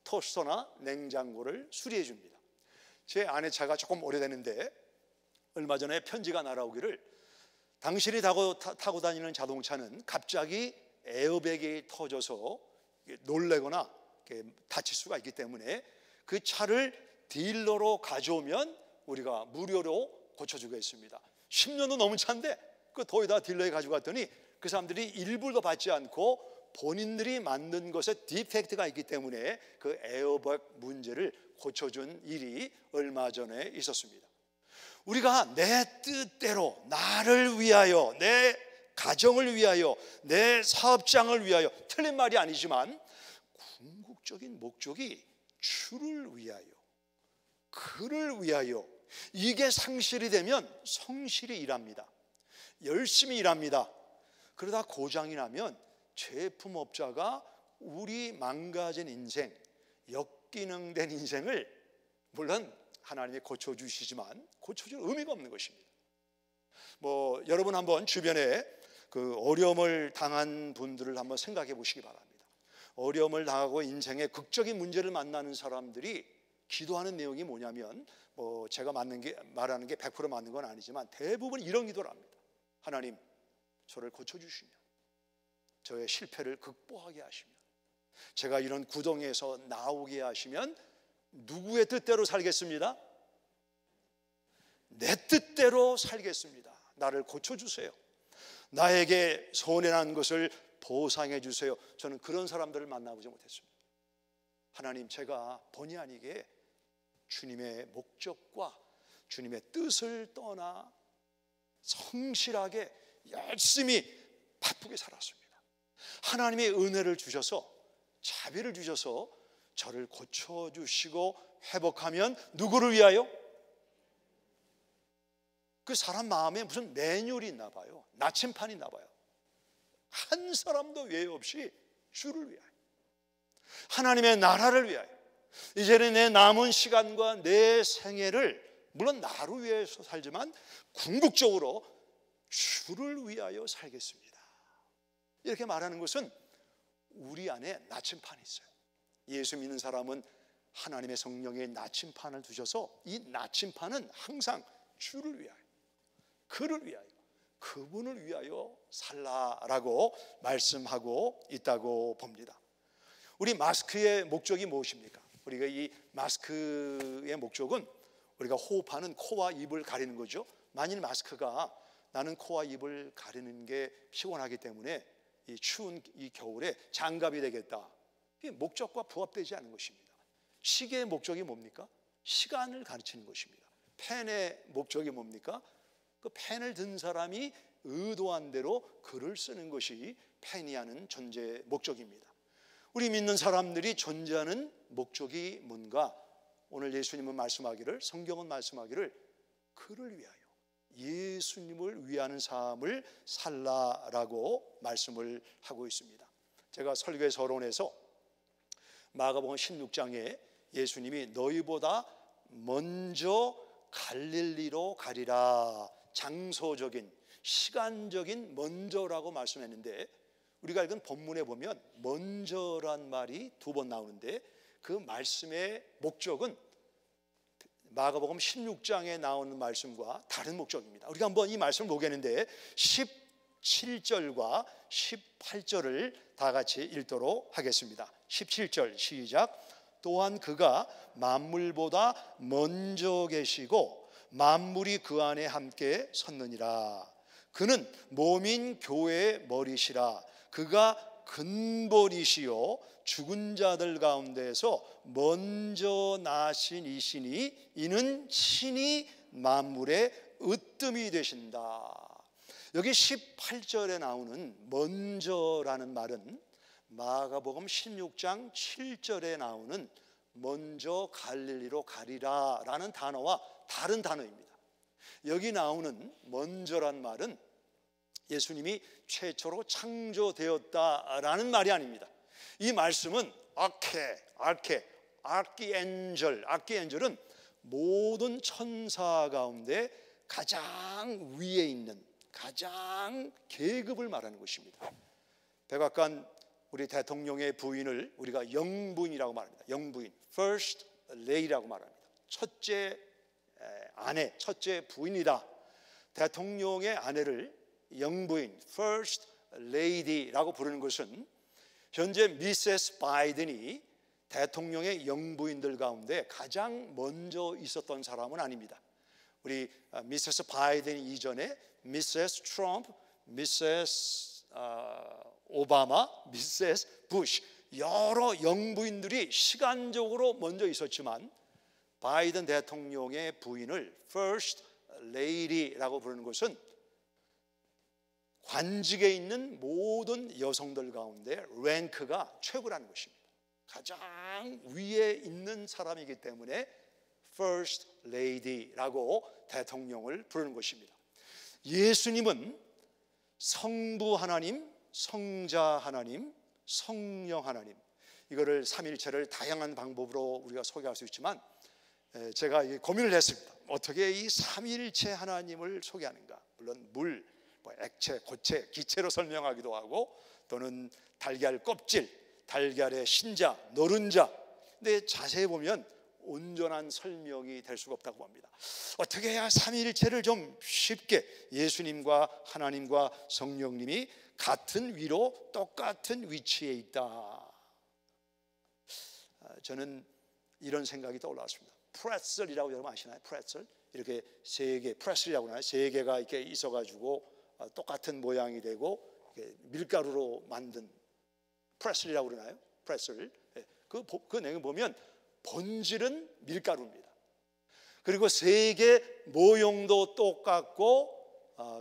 토스터나 냉장고를 수리해줍니다. 제 아내 차가 조금 오래됐는데 얼마 전에 편지가 날아오기를, 당신이 타고 다니는 자동차는 갑자기 에어백이 터져서 놀래거나 다칠 수가 있기 때문에 그 차를 딜러로 가져오면 우리가 무료로 고쳐주겠습니다. 10년도 넘은 차인데 그 거의 딜러에 가져갔더니 그 사람들이 일불도 받지 않고 본인들이 만든 것에 디펙트가 있기 때문에 그 에어백 문제를 고쳐준 일이 얼마 전에 있었습니다. 우리가 내 뜻대로, 나를 위하여, 내 가정을 위하여, 내 사업장을 위하여, 틀린 말이 아니지만 궁극적인 목적이 주를 위하여, 그를 위하여, 이게 상실이 되면 성실히 일합니다. 열심히 일합니다. 그러다 고장이 나면 제품업자가 우리 망가진 인생, 역기능된 인생을 물론 하나님이 고쳐주시지만 고쳐줄 의미가 없는 것입니다. 여러분 한번 주변에 그 어려움을 당한 분들을 한번 생각해 보시기 바랍니다. 어려움을 당하고 인생의 극적인 문제를 만나는 사람들이 기도하는 내용이 뭐냐면, 제가 말하는 게 100% 맞는 건 아니지만 대부분 이런 기도를 합니다. 하나님, 저를 고쳐주시면, 저의 실패를 극복하게 하시면, 제가 이런 구덩이에서 나오게 하시면 누구의 뜻대로 살겠습니다? 내 뜻대로 살겠습니다. 나를 고쳐주세요. 나에게 손해난 것을 보상해 주세요. 저는 그런 사람들을 만나보지 못했습니다. 하나님, 제가 본의 아니게 주님의 목적과 주님의 뜻을 떠나 성실하게 열심히 바쁘게 살았습니다. 하나님의 은혜를 주셔서, 자비를 주셔서 저를 고쳐주시고 회복하면 누구를 위하여? 그 사람 마음에 무슨 매뉴얼이 있나 봐요. 나침판이 있나 봐요. 한 사람도 외 없이 주를 위하여, 하나님의 나라를 위하여, 이제는 내 남은 시간과 내 생애를 물론 나를 위해서 살지만 궁극적으로 주를 위하여 살겠습니다. 이렇게 말하는 것은 우리 안에 나침판이 있어요. 예수 믿는 사람은 하나님의 성령의 나침판을 두셔서 이 나침판은 항상 주를 위하여, 그를 위하여, 그분을 위하여 살라라고 말씀하고 있다고 봅니다. 우리 마스크의 목적이 무엇입니까? 우리가 이 마스크의 목적은 우리가 호흡하는 코와 입을 가리는 거죠. 만일 마스크가 나는 코와 입을 가리는 게 피곤하기 때문에 이 추운 이 겨울에 장갑이 되겠다, 이게 목적과 부합되지 않은 것입니다. 시계의 목적이 뭡니까? 시간을 가르치는 것입니다. 펜의 목적이 뭡니까? 그 펜을 든 사람이 의도한 대로 글을 쓰는 것이 펜이 하는 존재의 목적입니다. 우리 믿는 사람들이 존재하는 목적이 뭔가? 오늘 예수님은 말씀하기를, 성경은 말씀하기를 그를 위하여, 예수님을 위하는 삶을 살라라고 말씀을 하고 있습니다. 제가 설교의 서론에서 마가복음 16장에 예수님이 너희보다 먼저 갈릴리로 가리라, 장소적인 시간적인 먼저라고 말씀했는데, 우리가 읽은 본문에 보면 먼저란 말이 2번 나오는데 그 말씀의 목적은 마가복음 16장에 나오는 말씀과 다른 목적입니다. 우리가 한번 이 말씀을 보겠는데 17절과 18절을 다 같이 읽도록 하겠습니다. 17절 시작. 또한 그가 만물보다 먼저 계시고 만물이 그 안에 함께 섰느니라. 그는 몸인 교회의 머리시라. 그가 근본이시요 죽은 자들 가운데서 먼저 나신 이시니 이는 친히 만물의 으뜸이 되신다. 여기 18절에 나오는 먼저라는 말은 마가복음 16장 7절에 나오는 먼저 갈릴리로 가리라 라는 단어와 다른 단어입니다. 여기 나오는 먼저란 말은 예수님이 최초로 창조되었다라는 말이 아닙니다. 이 말씀은 아키엔젤은 모든 천사 가운데 가장 위에 있는, 가장 계급을 말하는 것입니다. 백악관 우리 대통령의 부인을 우리가 영부인이라고 말합니다. 영부인, First Lady라고 말합니다. 첫째 아내, 첫째 부인이다. 대통령의 아내를 영부인, First Lady라고 부르는 것은 현재 미세스 바이든이 대통령의 영부인들 가운데 가장 먼저 있었던 사람은 아닙니다. 우리 미세스 바이든 이전에 미세스 트럼프, 미세스 오바마, 미세스 부시, 여러 영부인들이 시간적으로 먼저 있었지만 바이든 대통령의 부인을 First Lady라고 부르는 것은 관직에 있는 모든 여성들 가운데 랭크가 최고라는 것입니다. 가장 위에 있는 사람이기 때문에 First Lady라고 대통령을 부르는 것입니다. 예수님은 성부 하나님, 성자 하나님, 성령 하나님, 이거를 삼일체를 다양한 방법으로 우리가 소개할 수 있지만 제가 고민을 했습니다. 어떻게 이 삼일체 하나님을 소개하는가? 물론 물, 뭐 액체, 고체, 기체로 설명하기도 하고 또는 달걀 껍질, 달걀의 신자, 노른자. 근데 자세히 보면 온전한 설명이 될 수가 없다고 봅니다. 어떻게 해야 삼위일체를 좀 쉽게 예수님과 하나님과 성령님이 같은 위로 똑같은 위치에 있다. 저는 이런 생각이 떠올랐습니다. 프레슬이라고 여러분 아시나요? 프레슬, 이렇게 세 개, 프레슬이라고 하나요? 세 개가 이렇게 있어가지고 똑같은 모양이 되고 밀가루로 만든 프레슬이라고 그러나요? 프레슬. 그 내용 보면 본질은 밀가루입니다. 그리고 세 개 모형도 똑같고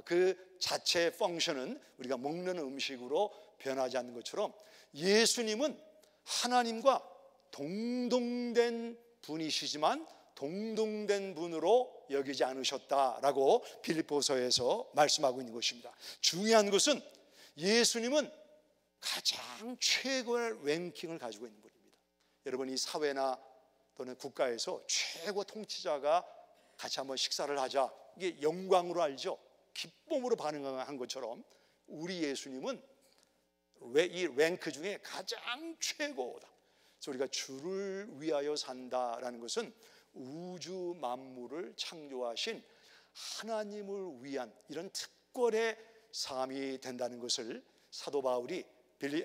그 자체의 펑션은 우리가 먹는 음식으로 변하지 않는 것처럼 예수님은 하나님과 동등된 분이시지만 동등된 분으로 여기지 않으셨다라고 빌립보서에서 말씀하고 있는 것입니다. 중요한 것은 예수님은 가장 최고의 랭킹을 가지고 있는 분입니다. 여러분, 이 사회나 또는 국가에서 최고 통치자가 같이 한번 식사를 하자, 이게 영광으로 알죠. 기쁨으로 반응한 것처럼 우리 예수님은 이 랭크 중에 가장 최고다. 그래서 우리가 주를 위하여 산다라는 것은 우주 만물을 창조하신 하나님을 위한 이런 특권의 삶이 된다는 것을 사도 바울이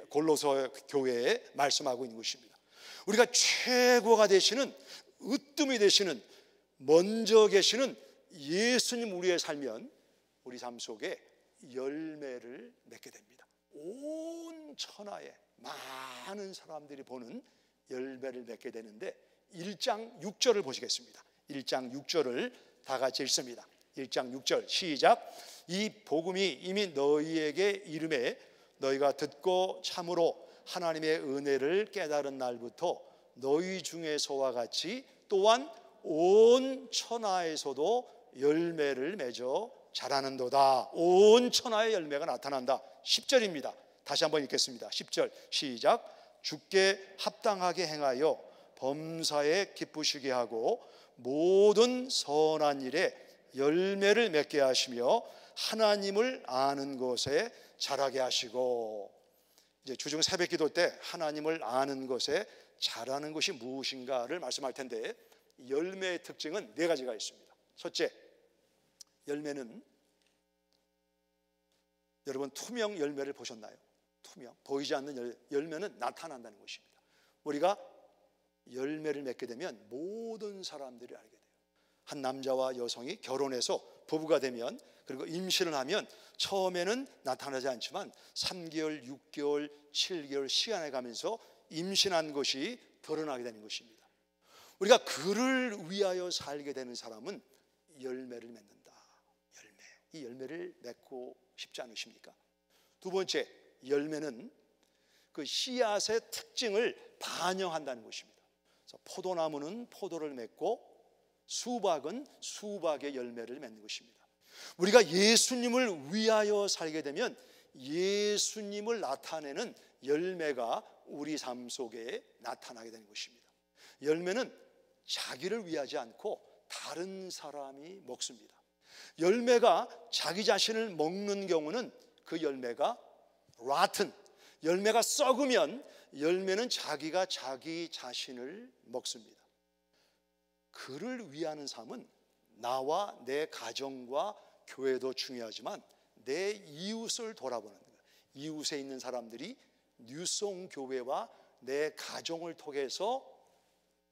골로새 교회에 말씀하고 있는 것입니다. 우리가 최고가 되시는, 으뜸이 되시는, 먼저 계시는 예수님 우리에 살면 우리 삶 속에 열매를 맺게 됩니다. 온 천하에 많은 사람들이 보는 열매를 맺게 되는데 1장 6절을 보시겠습니다. 1장 6절을 다 같이 읽습니다. 1장 6절 시작. 이 복음이 이미 너희에게 이름에 너희가 듣고 참으로 하나님의 은혜를 깨달은 날부터 너희 중에서와 같이 또한 온 천하에서도 열매를 맺어 자라는도다. 온 천하의 열매가 나타난다. 10절입니다. 다시 한번 읽겠습니다. 10절 시작. 주께 합당하게 행하여 범사에 기쁘시게 하고 모든 선한 일에 열매를 맺게 하시며 하나님을 아는 것에 자라게 하시고. 이제 주중 새벽 기도 때 하나님을 아는 것에 자라는 것이 무엇인가를 말씀할 텐데, 열매의 특징은 네 가지가 있습니다. 첫째, 열매는, 여러분 투명 열매를 보셨나요? 투명, 보이지 않는 열매는 나타난다는 것입니다. 우리가 열매를 맺게 되면 모든 사람들이 알게 돼요. 한 남자와 여성이 결혼해서 부부가 되면, 그리고 임신을 하면 처음에는 나타나지 않지만 3개월, 6개월, 7개월 시간이 가면서 임신한 것이 드러나게 되는 것입니다. 우리가 그를 위하여 살게 되는 사람은 열매를 맺는다. 열매. 이 열매를 맺고 싶지 않으십니까? 두 번째, 열매는 그 씨앗의 특징을 반영한다는 것입니다. 그래서 포도나무는 포도를 맺고 수박은 수박의 열매를 맺는 것입니다. 우리가 예수님을 위하여 살게 되면 예수님을 나타내는 열매가 우리 삶 속에 나타나게 되는 것입니다. 열매는 자기를 위하지 않고 다른 사람이 먹습니다. 열매가 자기 자신을 먹는 경우는 그 열매가 rotten, 열매가 썩으면 열매는 자기가 자기 자신을 먹습니다. 그를 위하는 삶은 나와 내 가정과 교회도 중요하지만 내 이웃을 돌아보는 거예요. 이웃에 있는 사람들이 뉴송 교회와 내 가정을 통해서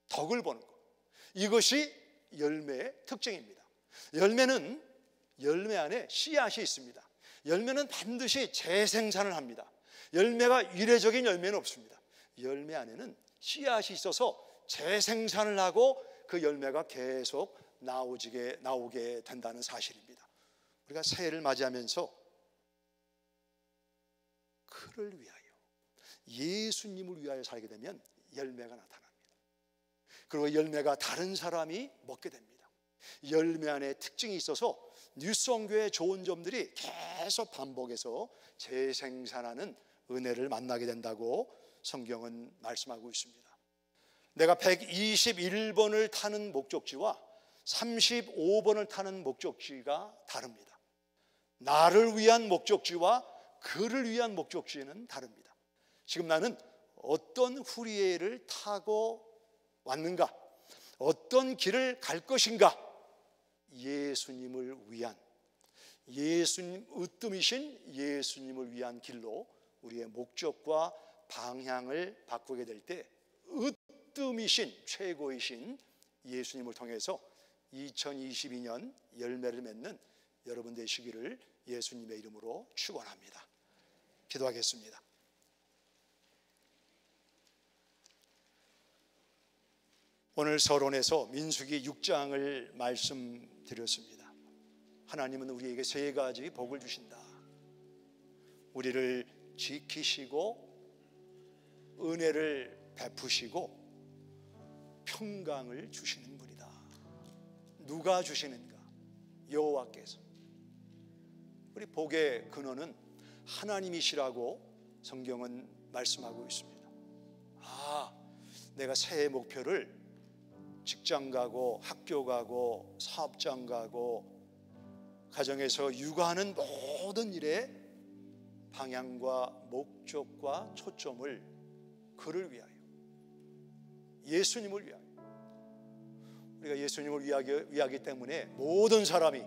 덕을 보는 것, 이것이 열매의 특징입니다. 열매는 열매 안에 씨앗이 있습니다. 열매는 반드시 재생산을 합니다. 열매가 이례적인 열매는 없습니다. 열매 안에는 씨앗이 있어서 재생산을 하고 그 열매가 계속 나오게 된다는 사실입니다. 우리가 새해를 맞이하면서 그를 위하여, 예수님을 위하여 살게 되면 열매가 나타납니다. 그리고 열매가 다른 사람이 먹게 됩니다. 열매 안에 특징이 있어서 뉴송교의 좋은 점들이 계속 반복해서 재생산하는 은혜를 만나게 된다고 성경은 말씀하고 있습니다. 내가 121번을 타는 목적지와 35번을 타는 목적지가 다릅니다. 나를 위한 목적지와 그를 위한 목적지는 다릅니다. 지금 나는 어떤 후리에를 타고 왔는가? 어떤 길을 갈 것인가? 예수님을 위한, 예수님 으뜸이신 예수님을 위한 길로 우리의 목적과 방향을 바꾸게 될 때 으뜸이신 최고이신 예수님을 통해서 2022년 열매를 맺는 여러분 되시기를 예수님의 이름으로 축원합니다. 기도하겠습니다. 오늘 서론에서 민수기 6장을 말씀드렸습니다. 하나님은 우리에게 세 가지 복을 주신다. 우리를 지키시고 은혜를 베푸시고 평강을 주시는 분이다. 누가 주시는가? 여호와께서. 우리 복의 근원은 하나님이시라고 성경은 말씀하고 있습니다. 내가 새해 목표를 직장 가고 학교 가고 사업장 가고 가정에서 육아하는 모든 일에 방향과 목적과 초점을 그를 위하여, 예수님을 위하여. 우리가 예수님을 위하기 때문에 모든 사람이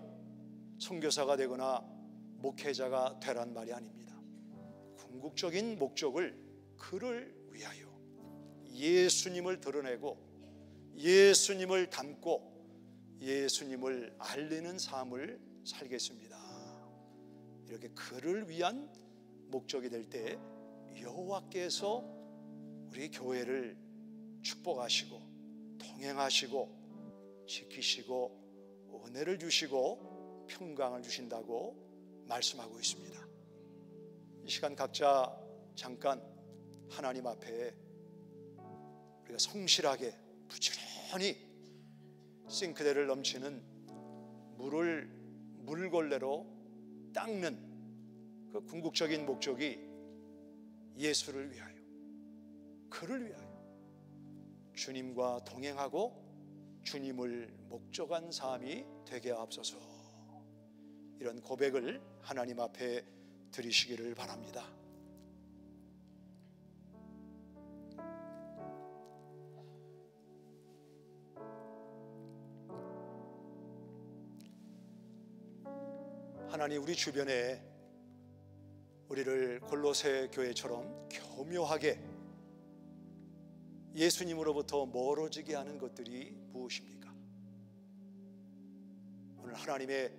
선교사가 되거나 목회자가 되란 말이 아닙니다. 궁극적인 목적을 그를 위하여 예수님을 드러내고 예수님을 담고 예수님을 알리는 삶을 살겠습니다. 이렇게 그를 위한 목적이 될 때 여호와께서 우리 교회를 축복하시고 동행하시고 지키시고 은혜를 주시고 평강을 주신다고 말씀하고 있습니다. 이 시간 각자 잠깐 하나님 앞에 우리가 성실하게 부지런히 싱크대를 넘치는 물을 물걸레로 닦는 그 궁극적인 목적이 예수를 위하여, 그를 위하여 주님과 동행하고 주님을 목적한 삶이 되게 하옵소서. 이런 고백을 하나님 앞에 드리시기를 바랍니다. 하나님, 우리 주변에 우리를 골로새 교회처럼 교묘하게 예수님으로부터 멀어지게 하는 것들이 무엇입니까? 오늘 하나님의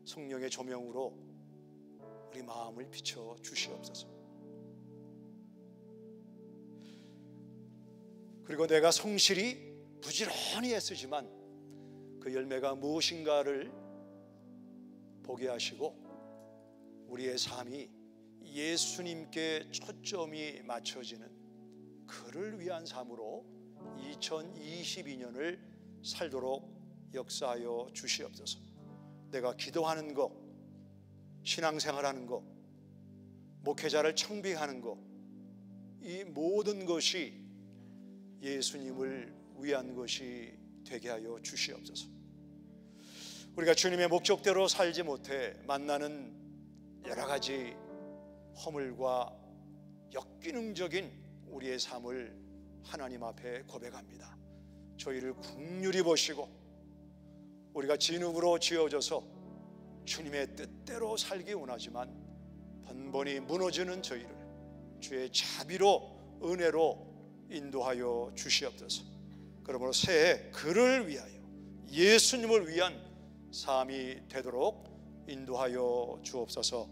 성령의 조명으로 우리 마음을 비춰 주시옵소서. 그리고 내가 성실히 부지런히 애쓰지만 그 열매가 무엇인가를 보게 하시고 우리의 삶이 예수님께 초점이 맞춰지는 그를 위한 삶으로 2022년을 살도록 역사하여 주시옵소서. 내가 기도하는 것, 신앙생활하는 것, 목회자를 청빙하는 것, 이 모든 것이 예수님을 위한 것이 되게 하여 주시옵소서. 우리가 주님의 목적대로 살지 못해 만나는 여러 가지 허물과 역기능적인 우리의 삶을 하나님 앞에 고백합니다. 저희를 긍휼히 보시고 우리가 진흙으로 지어져서 주님의 뜻대로 살기 원하지만 번번이 무너지는 저희를 주의 자비로 은혜로 인도하여 주시옵소서. 그러므로 새해 그를 위하여 예수님을 위한 삶이 되도록 인도하여 주옵소서.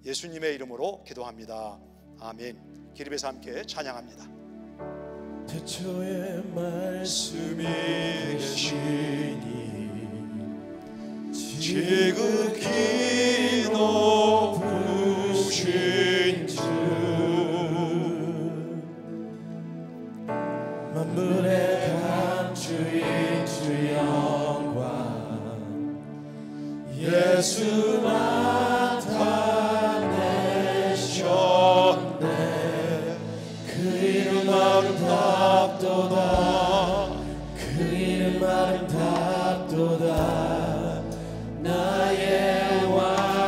예수님의 이름으로 기도합니다. 아멘. 기립에서 함께 찬양합니다. 태초에 말씀이 계시니 지극히 높으신 주 만물의 감주인 주 영광 예수 나타내셨네. 그 이름 아름답도다. 그 이름 아름답도다. 나의 왕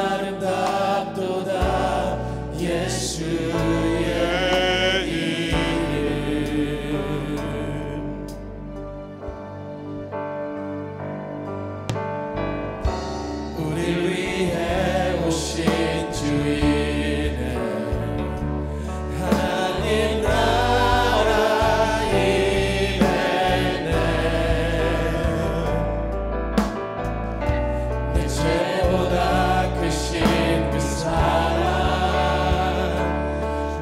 아름답도다 예수의 이름. 우릴 위해 오신 주인은 하나님 나라 임했네. 내 죄보다 크신 그 사랑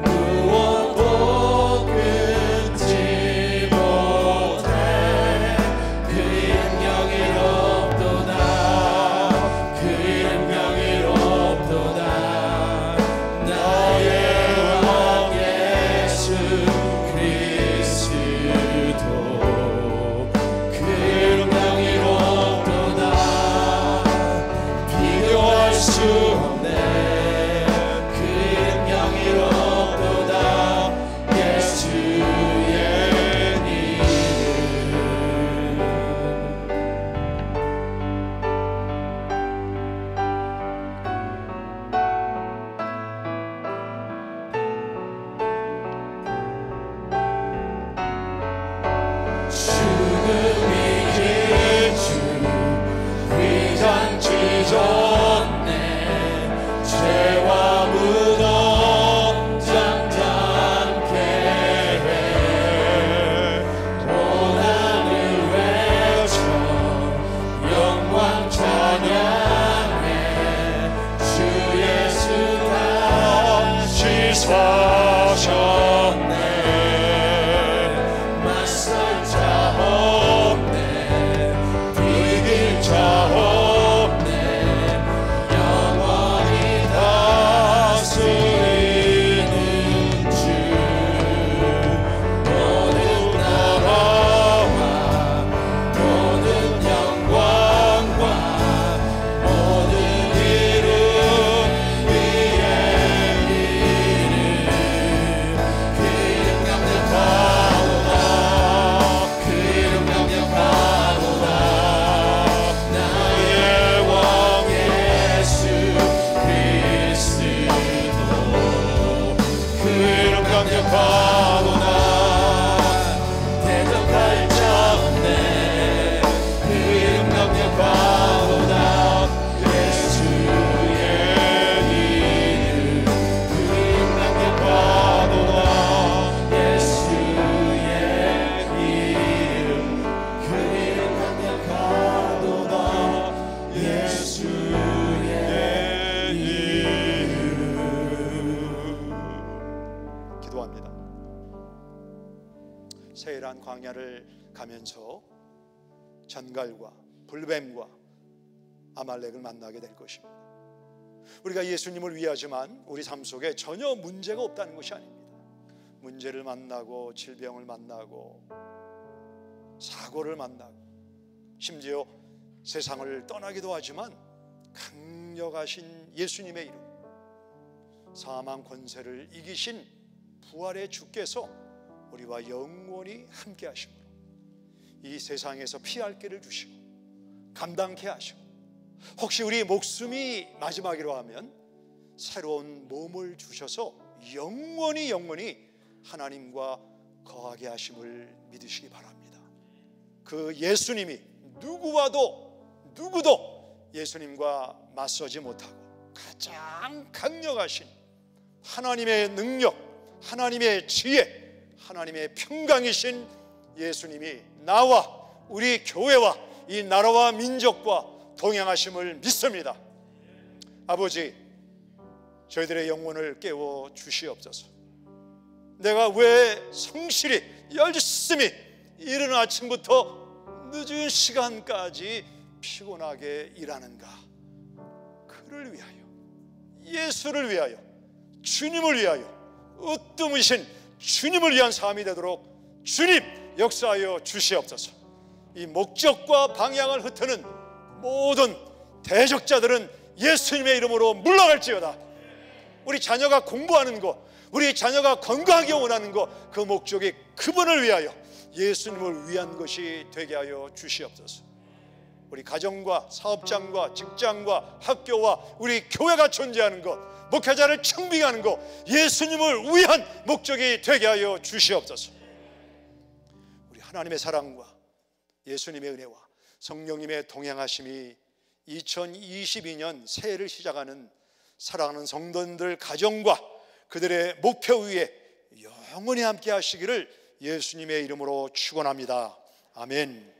무엇도 끊지 못해. 그 이름 영예롭도다 그 이름 영예롭도다 나의 왕 예수 그리스도 그 이름 영예롭도다 비교할 수 없네. 그 이름 영예롭도다 예수의 이름. 죽음이 질주 위장 찢었네. 죄와 무덤 잠잠케 해. 고난을 외쳐 영광 찬양해. 주 예수 다시 사셨네. 맞설 자 없네. 이길 자 없네. 영원히 다스리는 주. 모든 나라와 모든 영광과 모든 이름 위에 이름. 그 이름 강력하도다 그 이름 강력하도다 나의 왕 예수 그리스도. 그 이름 강력하도다 대적할 자 없네. 그 이름 강력하도다 예수의 이름. 그 이름 강력하도다 예수의 이름. 그 이름 강력하도다 예수의 이름. 기도합니다. 세일한 광야를 가면서 전갈과 불뱀과 아말렉을 만나게 될 것입니다. 우리가 예수님을 위하지만 우리 삶 속에 전혀 문제가 없다는 것이 아닙니다. 문제를 만나고 질병을 만나고 사고를 만나고 심지어 세상을 떠나기도 하지만 강력하신 예수님의 이름, 사망 권세를 이기신 부활의 주께서 우리와 영원히 함께 하심으로 이 세상에서 피할 길을 주시고 감당케 하시고, 혹시 우리 목숨이 마지막이라 하면 새로운 몸을 주셔서 영원히 하나님과 거하게 하심을 믿으시기 바랍니다. 그 예수님이 누구도 예수님과 맞서지 못하고 가장 강력하신 하나님의 능력, 하나님의 지혜, 하나님의 평강이신 예수님이 나와 우리 교회와 이 나라와 민족과 동행하심을 믿습니다. 아버지, 저희들의 영혼을 깨워 주시옵소서. 내가 왜 성실히 열심히 이른 아침부터 늦은 시간까지 피곤하게 일하는가? 그를 위하여, 예수를 위하여, 주님을 위하여, 으뜸이신 주님을 위한 삶이 되도록 주님 역사하여 주시옵소서. 이 목적과 방향을 흩트는 모든 대적자들은 예수님의 이름으로 물러갈지어다. 우리 자녀가 공부하는 것, 우리 자녀가 건강하게 원하는 것, 그 목적이 그분을 위하여 예수님을 위한 것이 되게 하여 주시옵소서. 우리 가정과 사업장과 직장과 학교와 우리 교회가 존재하는 것, 목회자를 청빙하는 것, 예수님을 위한 목적이 되게 하여 주시옵소서. 우리 하나님의 사랑과 예수님의 은혜와 성령님의 동행하심이 2022년 새해를 시작하는 사랑하는 성도들 가정과 그들의 목표 위에 영원히 함께 하시기를 예수님의 이름으로 축원합니다. 아멘.